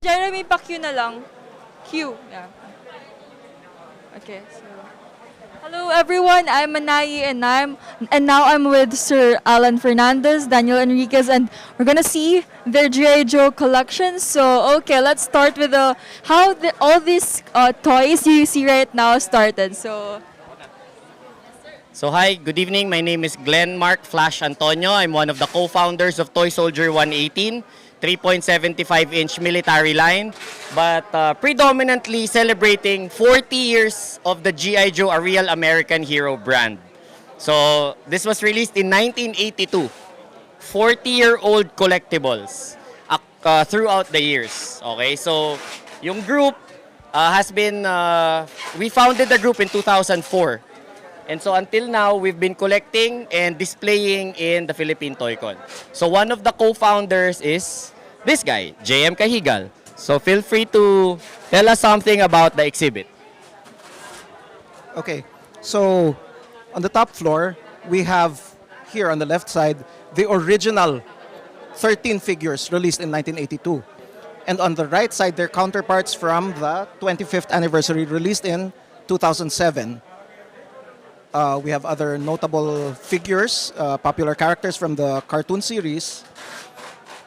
Jeremy, pa-Q na lang. Q. Yeah. Okay. So, hello everyone. I'm Anai and now I'm with Sir Alan Fernandez, Daniel Enriquez, and we're gonna see their GI Joe collection. So okay, let's start with how all these toys you see right now started. So hi, good evening. My name is Glenn Mark Flash Antonio. I'm one of the co-founders of Toy Soldier 118. 3.75-inch military line, but predominantly celebrating 40 years of the GI Joe, a real American hero brand. So this was released in 1982. 40-year-old collectibles throughout the years. Okay, so yung group has been we founded the group in 2004. And so until now, we've been collecting and displaying in the Philippine Toycon. So one of the co-founders is this guy, JM Kahigal. So feel free to tell us something about the exhibit. Okay, so on the top floor, we have here on the left side the original 13 figures released in 1982. And on the right side, their counterparts from the 25th anniversary released in 2007. We have other notable figures, popular characters from the cartoon series.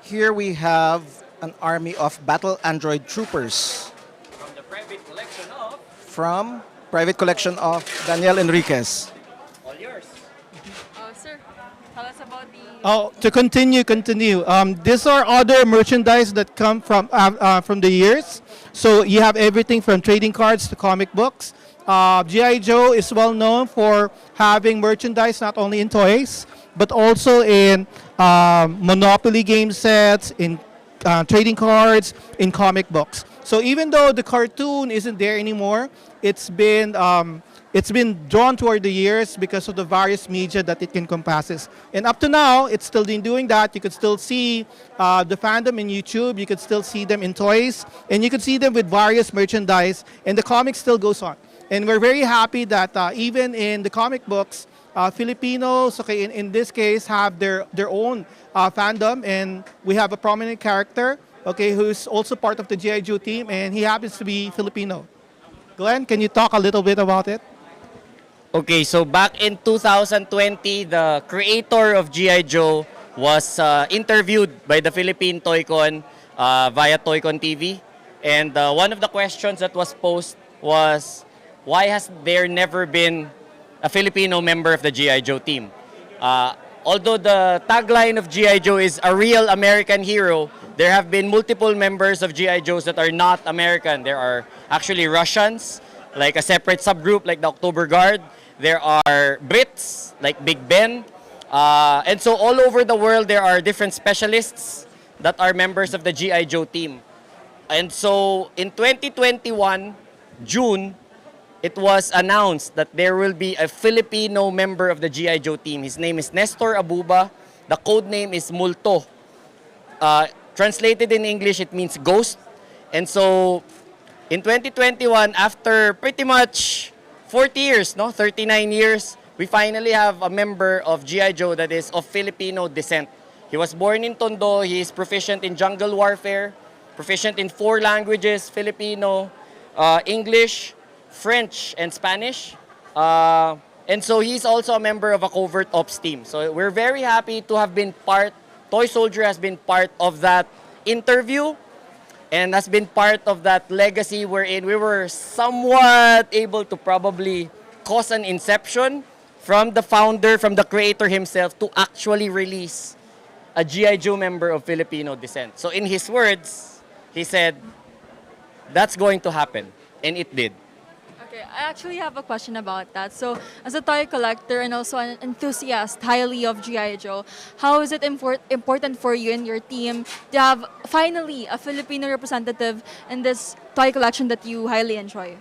Here we have an army of battle android troopers. From the private collection of... From private collection of Daniel Enriquez. All yours. Sir, tell us about the... Oh, to continue. These are other merchandise that come from the years. So you have everything from trading cards to comic books. GI Joe is well known for having merchandise not only in toys, but also in Monopoly game sets, in trading cards, in comic books. So even though the cartoon isn't there anymore, it's been drawn toward the years because of the various media that it encompasses. And up to now, it's still been doing that. You could still see the fandom in YouTube. You could still see them in toys. And you could see them with various merchandise. And the comic still goes on. And we're very happy that even in the comic books, Filipinos, okay, in this case, have their own fandom. And we have a prominent character, okay, who's also part of the GI Joe team. And he happens to be Filipino. Glenn, can you talk a little bit about it? Okay, so back in 2020, the creator of GI Joe was interviewed by the Philippine Toycon via Toycon TV. And one of the questions that was posed was, why has there never been a Filipino member of the GI Joe team? Although the tagline of GI Joe is a real American hero, there have been multiple members of GI Joes that are not American. There are actually Russians, like a separate subgroup like the October Guard. There are Brits, like Big Ben. And so all over the world, there are different specialists that are members of the GI Joe team. And so in 2021, June, it was announced that there will be a Filipino member of the GI Joe team. His name is Nestor Abuba. The code name is Multo. Translated in English, it means ghost. And so in 2021, after pretty much 40 years, 39 years, we finally have a member of GI Joe that is of Filipino descent. He was born in Tondo. He is proficient in jungle warfare, proficient in 4 languages, Filipino, English, French, and Spanish. And so he's also a member of a covert ops team. So we're very happy to have been part, Toy Soldier has been part of that interview and has been part of that legacy wherein we were somewhat able to probably cause an inception from the founder, from the creator himself to actually release a GI Joe member of Filipino descent. So in his words, he said, that's going to happen. And it did. Okay, I actually have a question about that. So, as a toy collector and also an enthusiast highly of GI Joe, how is it important for you and your team to have finally a Filipino representative in this toy collection that you highly enjoy?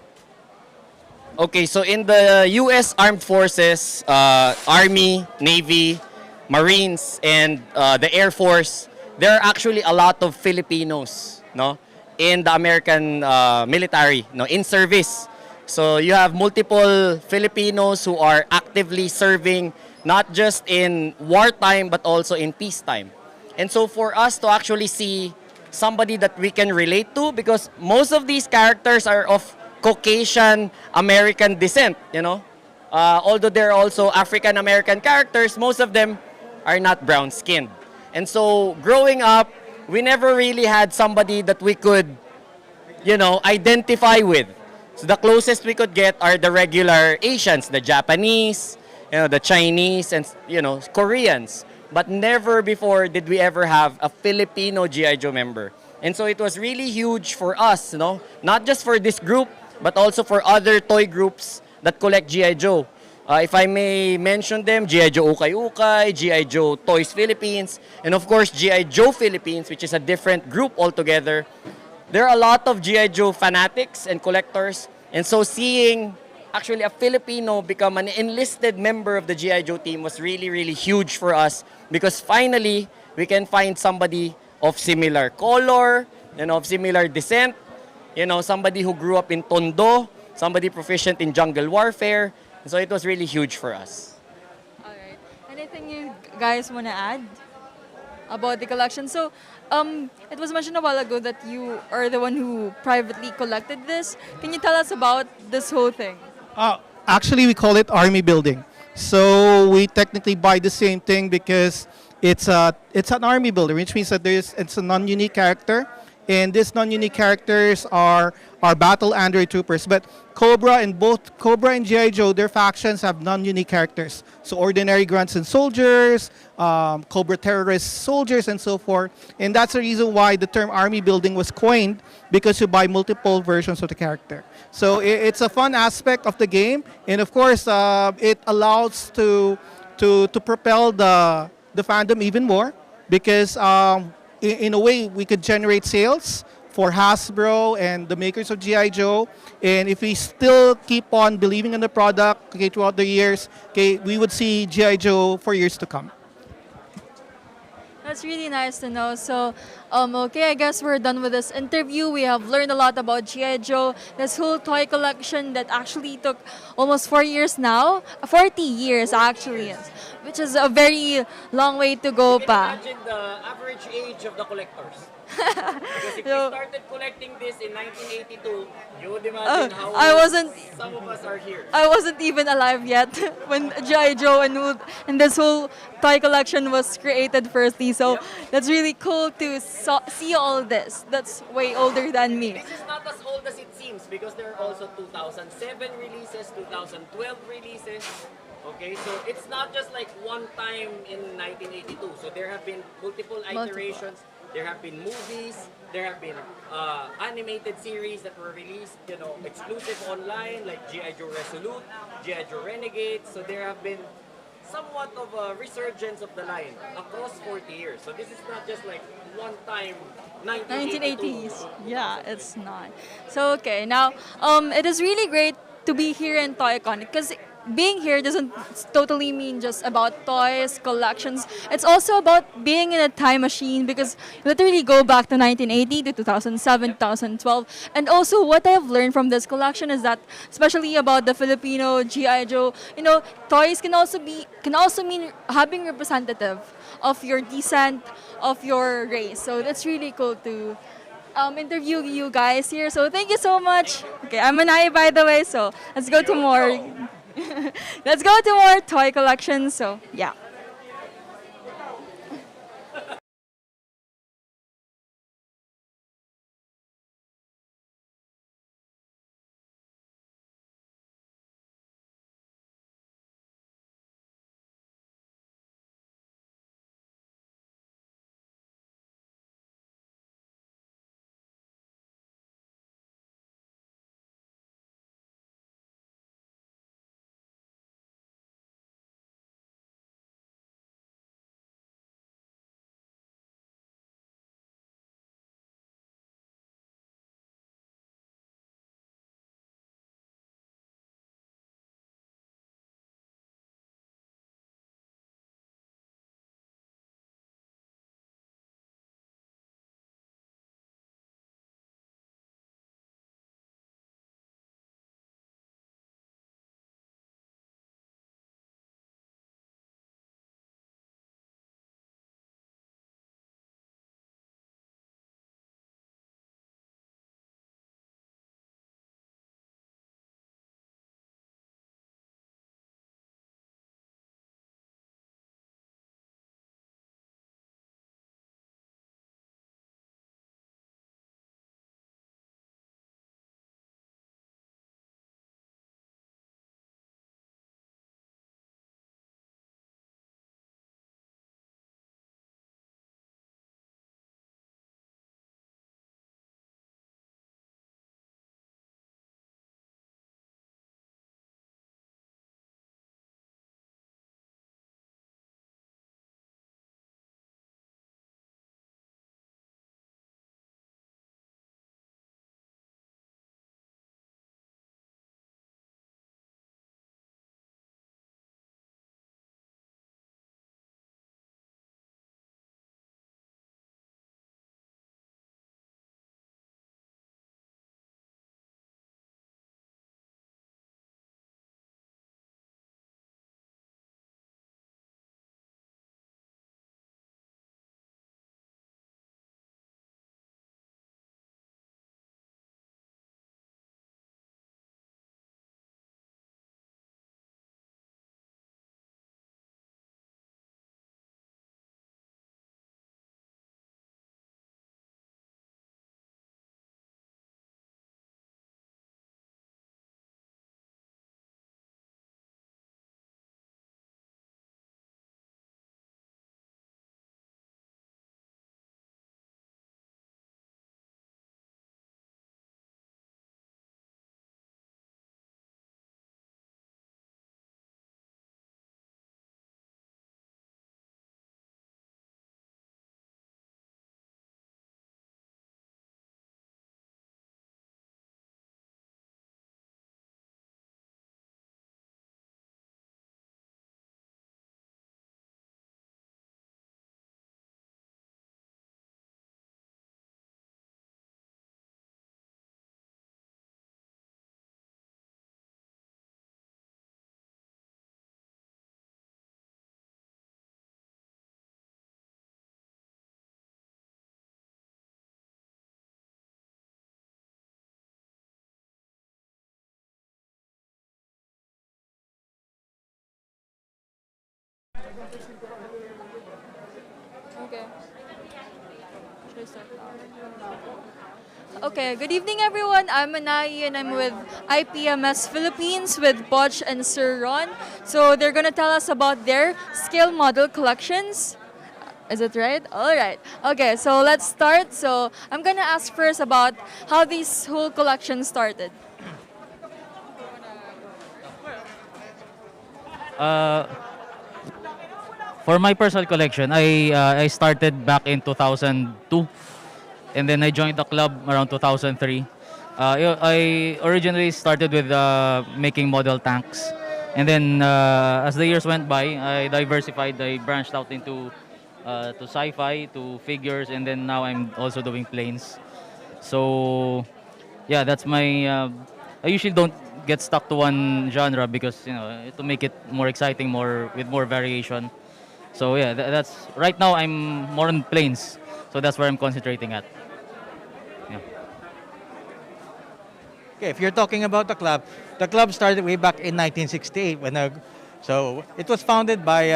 Okay, so in the U.S. Armed Forces, Army, Navy, Marines, and the Air Force, there are actually a lot of Filipinos, no, in the American military, no, in service. So you have multiple Filipinos who are actively serving not just in wartime but also in peacetime. And so for us to actually see somebody that we can relate to, because most of these characters are of Caucasian American descent, you know. Although there are also African American characters, most of them are not brown skinned. And so growing up, we never really had somebody that we could, you know, identify with. So the closest we could get are the regular Asians, the Japanese, you know, the Chinese, and, you know, Koreans. But never before did we ever have a Filipino GI Joe member. And so it was really huge for us, you know, not just for this group, but also for other toy groups that collect GI Joe. If I may mention them, GI Joe Ukay Ukay, GI Joe Toys Philippines, and of course GI Joe Philippines, which is a different group altogether. There are a lot of GI Joe fanatics and collectors, And so seeing actually a Filipino become an enlisted member of the GI Joe team was really, really huge for us because finally we can find somebody of similar color, of similar descent, somebody who grew up in Tondo, somebody proficient in jungle warfare. And so it was really huge for us. Anything you guys want to add about the collection? So, it was mentioned a while ago that you are the one who privately collected this. Can you tell us about this whole thing? Actually, we call it army building. So we technically buy the same thing because it's an army builder, which means that it's a non-unique character, and these non-unique characters are battle android troopers. But both Cobra and GI Joe, their factions have non-unique characters. So ordinary grunts and soldiers, Cobra terrorist soldiers, and so forth. And that's the reason why the term army building was coined, because you buy multiple versions of the character. So it's a fun aspect of the game, and of course, it allows to propel the fandom even more, because in a way we could generate sales for Hasbro and the makers of GI Joe, and if we still keep on believing in the product throughout the years, we would see GI Joe for years to come. That's really nice to know. So, okay, I guess we're done with this interview. We have learned a lot about G.I. Joe, this whole toy collection that actually took almost 4 years now. 40 years, actually, which is a very long way to go pa. Imagine the average age of the collectors. Because if we started collecting this in 1982, you would imagine how some of us are here. I wasn't even alive yet when G.I. Joe and this whole toy collection was created firstly. So that's really cool to see all this. That's way older than me. This is not as old as it seems because there are also 2007 releases, 2012 releases. Okay, so it's not just like one time in 1982. So there have been multiple iterations. There have been movies, there have been animated series that were released, exclusive online, like G.I. Joe Resolute, G.I. Joe Renegade. So there have been somewhat of a resurgence of the line across 40 years. So this is not just like one time 1980s. Yeah, it's not. So okay, now it is really great to be here in Toycon because being here doesn't totally mean just about toys, collections. It's also about being in a time machine because you literally go back to 1980 to 2007, 2012. And also what I've learned from this collection is that, especially about the Filipino GI Joe, toys can also mean having representative of your descent, of your race. So that's really cool to interview you guys here. So thank you so much. Okay, I'm Manai, by the way, so let's go to more. Let's go to more toy collections. So yeah. Okay. Should I start now? Okay, good evening everyone. I'm Anai and I'm with IPMS Philippines with Botch and Sir Ron. So they're gonna tell us about their scale model collections. Is it right? All right. Okay, so let's start. So I'm gonna ask first about how this whole collection started. Uh, for my personal collection, I started back in 2002, and then I joined the club around 2003. I originally started with making model tanks, and then as the years went by, I diversified. I branched out into to sci-fi, to figures, and then now I'm also doing planes. So yeah, that's my. I usually don't get stuck to one genre because to make it more exciting, more with more variation. So yeah, that's right now I'm more on planes, so that's where I'm concentrating at. Yeah. Okay, if you're talking about the club started way back in 1968 so it was founded by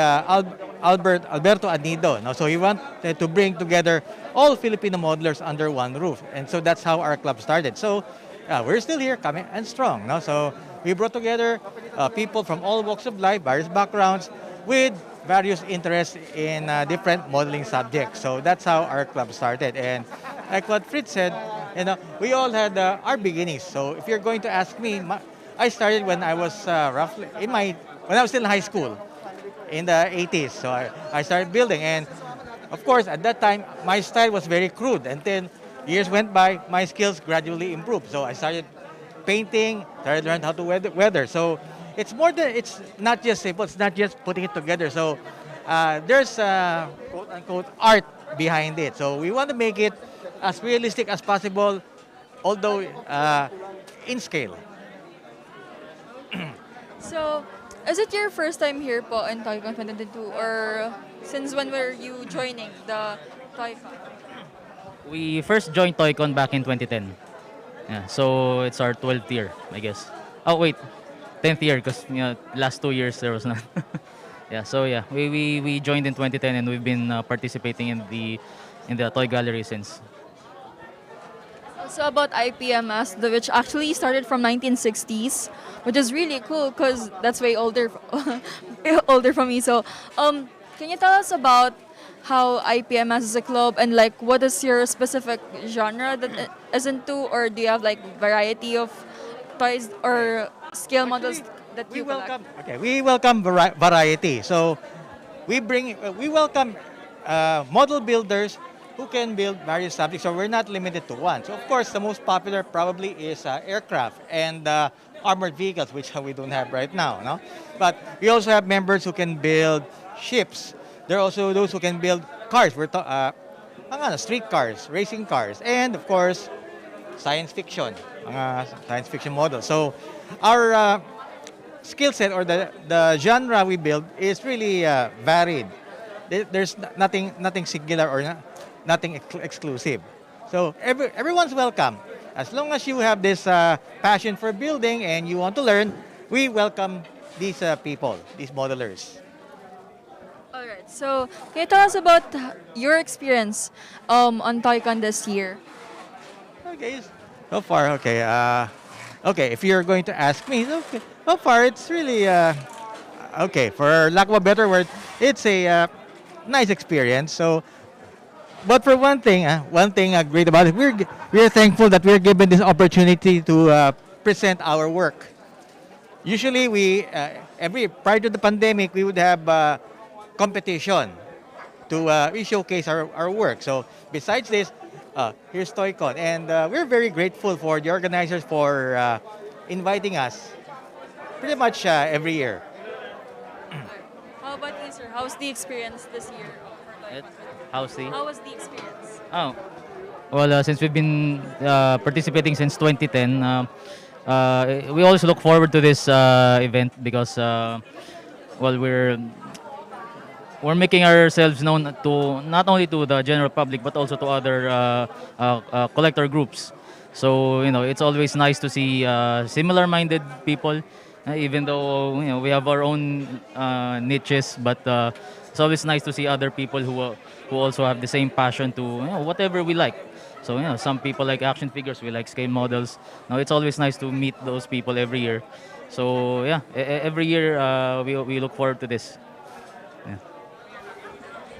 Alberto Anido. No? So he wanted to bring together all Filipino modelers under one roof, and so that's how our club started. So we're still here, coming and strong. No? So we brought together people from all walks of life, various backgrounds, with various interests in different modeling subjects. So that's how our club started. And like what Fritz said, we all had our beginnings. So if you're going to ask me, I started when I was roughly when I was still in high school in the 80s. So I started building, and of course at that time my style was very crude. And then years went by, my skills gradually improved. So I started painting, started learning how to weather. So it's not just simple. It's not just putting it together. So there's quote unquote art behind it. So we want to make it as realistic as possible, although in scale. So, is it your first time here po in Toycon 2022 or since when were you joining the Toycon? We first joined Toycon back in 2010. Yeah, so it's our 12th year, I guess. Oh wait, 10th year because last 2 years there was none. Yeah, so yeah, we joined in 2010 and we've been participating in the toy gallery since. Also about IPMS, which actually started from 1960s, which is really cool because that's way older, older from me. So, can you tell us about how IPMS is a club and like what is your specific genre that it is into, or do you have like variety of toys or scale models that you welcome? Okay, we welcome variety. So we welcome model builders who can build various subjects. So we're not limited to one. So of course, the most popular probably is aircraft and armored vehicles, which we don't have right now. No, but we also have members who can build ships. There are also those who can build cars. Street cars, racing cars, and of course, science fiction, science fiction models. So our skill set or the genre we build is really varied. There's nothing singular or nothing exclusive. So everyone's welcome. As long as you have this passion for building and you want to learn, we welcome these people, these modelers. All right. So can you tell us about your experience on Toycon this year? Okay. So far, okay. Okay, if you're going to ask me, okay. So far it's really okay. For lack of a better word, it's a nice experience. So. But for one thing great about it, we're thankful that we're given this opportunity to present our work. Usually, prior to the pandemic, we would have competition to showcase our work. So besides this, here's Toycon, and we're very grateful for the organizers for inviting us pretty much every year. How about you, sir? How's the experience this year for Toycon? How was the experience? Oh, well, since we've been participating since 2010, we always look forward to this event because, we're making ourselves known to not only to the general public but also to other collector groups. So it's always nice to see similar-minded people Even though we have our own niches, but it's always nice to see other people who also have the same passion to whatever we like. So some people like action figures, we like scale models. Now it's always nice to meet those people every year. So yeah, every year we look forward to this. Yeah.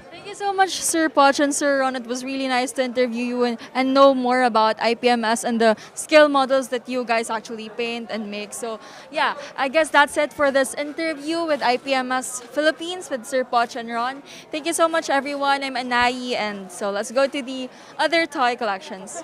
Thank you so much, Sir Poch and Sir Ron. It was really nice to interview you and know more about IPMS and the scale models that you guys actually paint and make. So, yeah, I guess that's it for this interview with IPMS Philippines with Sir Poch and Ron. Thank you so much, everyone. I'm Anai, and so let's go to the other toy collections.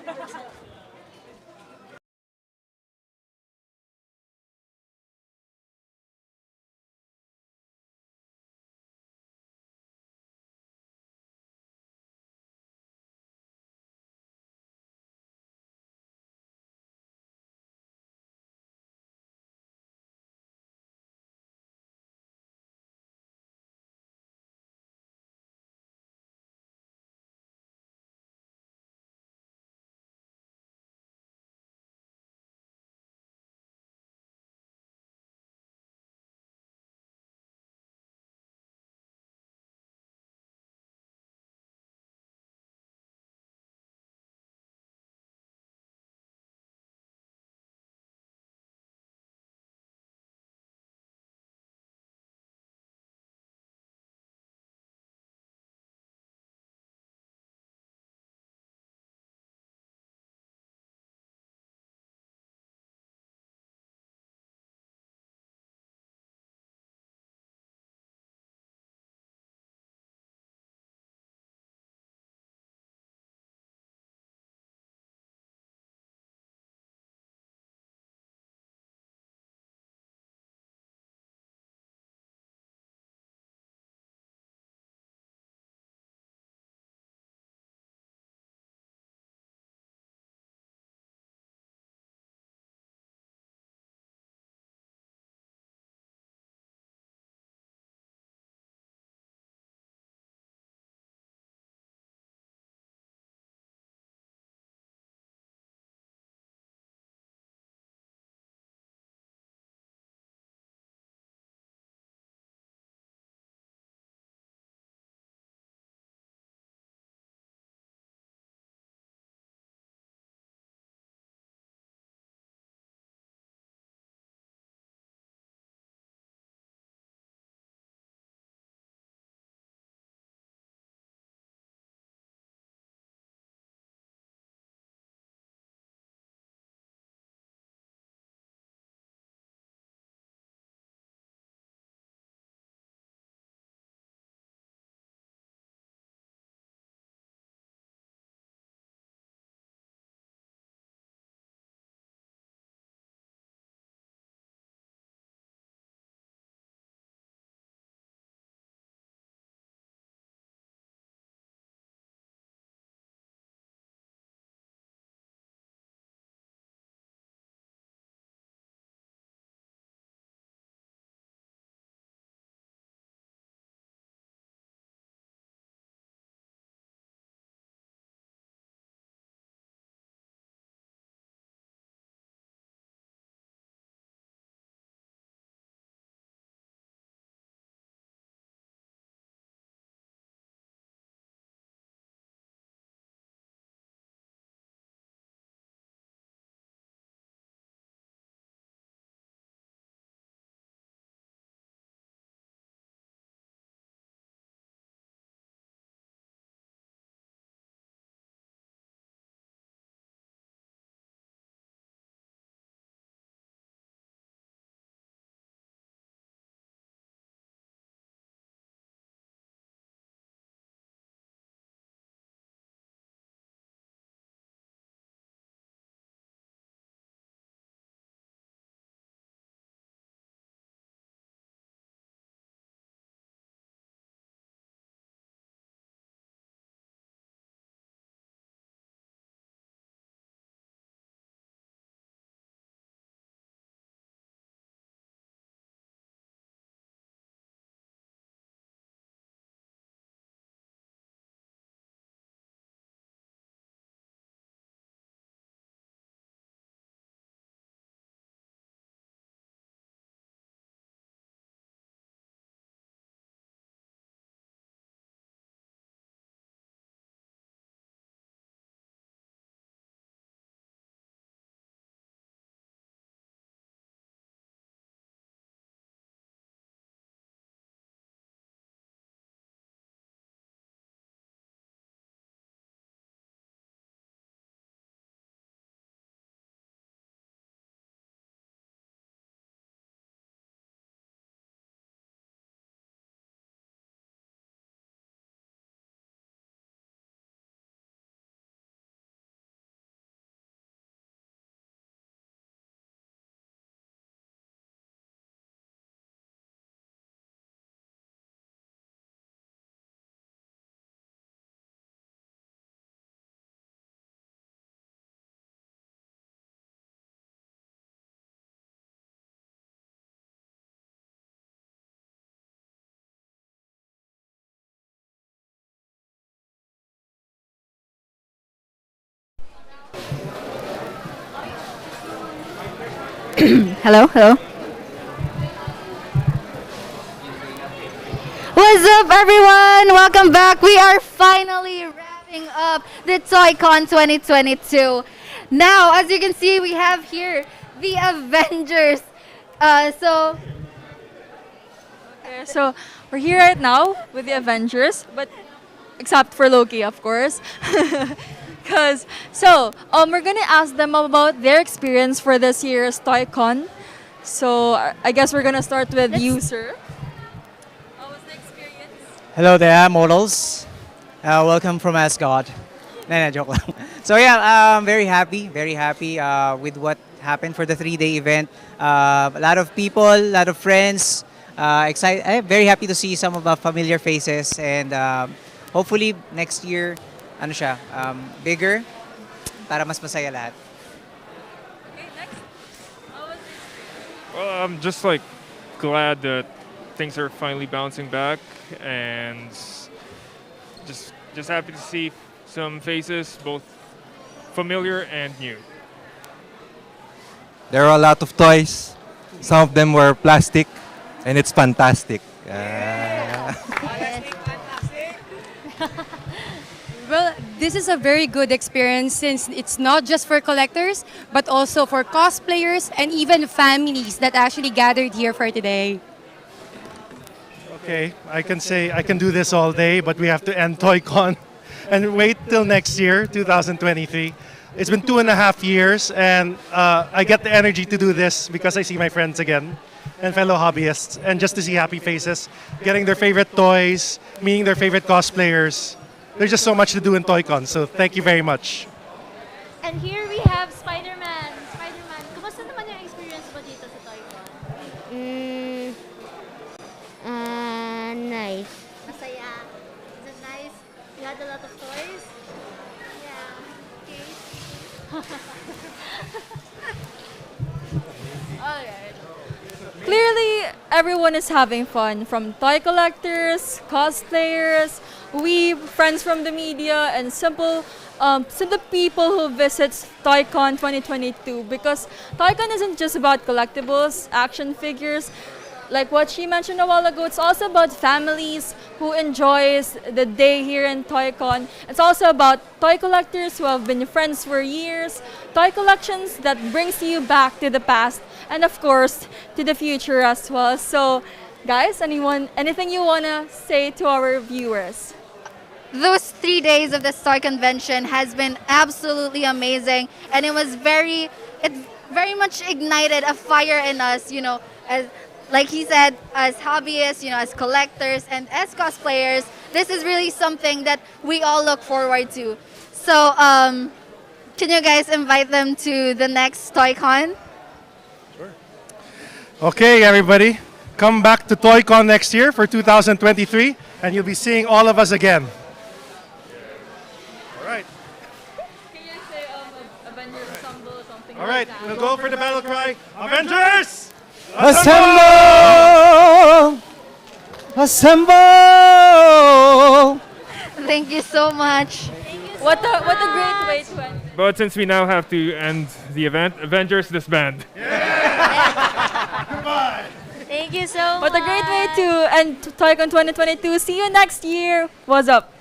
Hello, hello. What's up, everyone? Welcome back. We are finally wrapping up the Toycon 2022. Now, as you can see, we have here the Avengers. So we're here right now with the Avengers, but except for Loki, of course. We're gonna ask them about their experience for this year's Toycon. So I guess we're gonna start with you, sir. Hello there, models. Welcome from Asgard. Nah, joke lang. So yeah, I'm very happy with what happened for the 3-day event. A lot of people, a lot of friends. Excited. I'm very happy to see some of the familiar faces, and hopefully next year, bigger, para mas masaya lahat. Well, I'm just like glad that things are finally bouncing back, and just happy to see some faces, both familiar and new. There are a lot of toys. Some of them were plastic, and it's fantastic. Well, this is a very good experience since it's not just for collectors, but also for cosplayers and even families that actually gathered here for today. Okay, I can say I can do this all day, but we have to end Toycon and wait till next year, 2023. It's been 2.5 years, and I get the energy to do this because I see my friends again and fellow hobbyists, and just to see happy faces, getting their favorite toys, meeting their favorite cosplayers. There's just so much to do in Toycon, so thank you very much. And here we have Spider-Man. Spider-Man, kumusta naman yung experience mo dito sa Toycon? Nice. Masaya. Is it nice? You had a lot of toys? Yeah. Okay. Alright. Clearly, everyone is having fun, from toy collectors, cosplayers, friends from the media, and simple people who visits Toycon 2022. Because Toycon isn't just about collectibles, action figures. Like what she mentioned a while ago, it's also about families who enjoys the day here in Toycon. It's also about toy collectors who have been friends for years, toy collections that brings you back to the past, and of course, to the future as well. So, guys, anything you wanna say to our viewers? Those 3 days of the Toy Convention has been absolutely amazing, and it very much ignited a fire in us, as like he said, as hobbyists, as collectors and as cosplayers. This is really something that we all look forward to. So, can you guys invite them to the next Toycon? Okay, everybody, come back to Toycon next year for 2023, and you'll be seeing all of us again. All right, we'll go for the battle cry. Avengers! Assemble! Assemble! Thank you so much. What a great way to end. But since we now have to end the event, Avengers disband. Goodbye. Thank you so much. What a great way to end Toycon 2022. See you next year. What's up?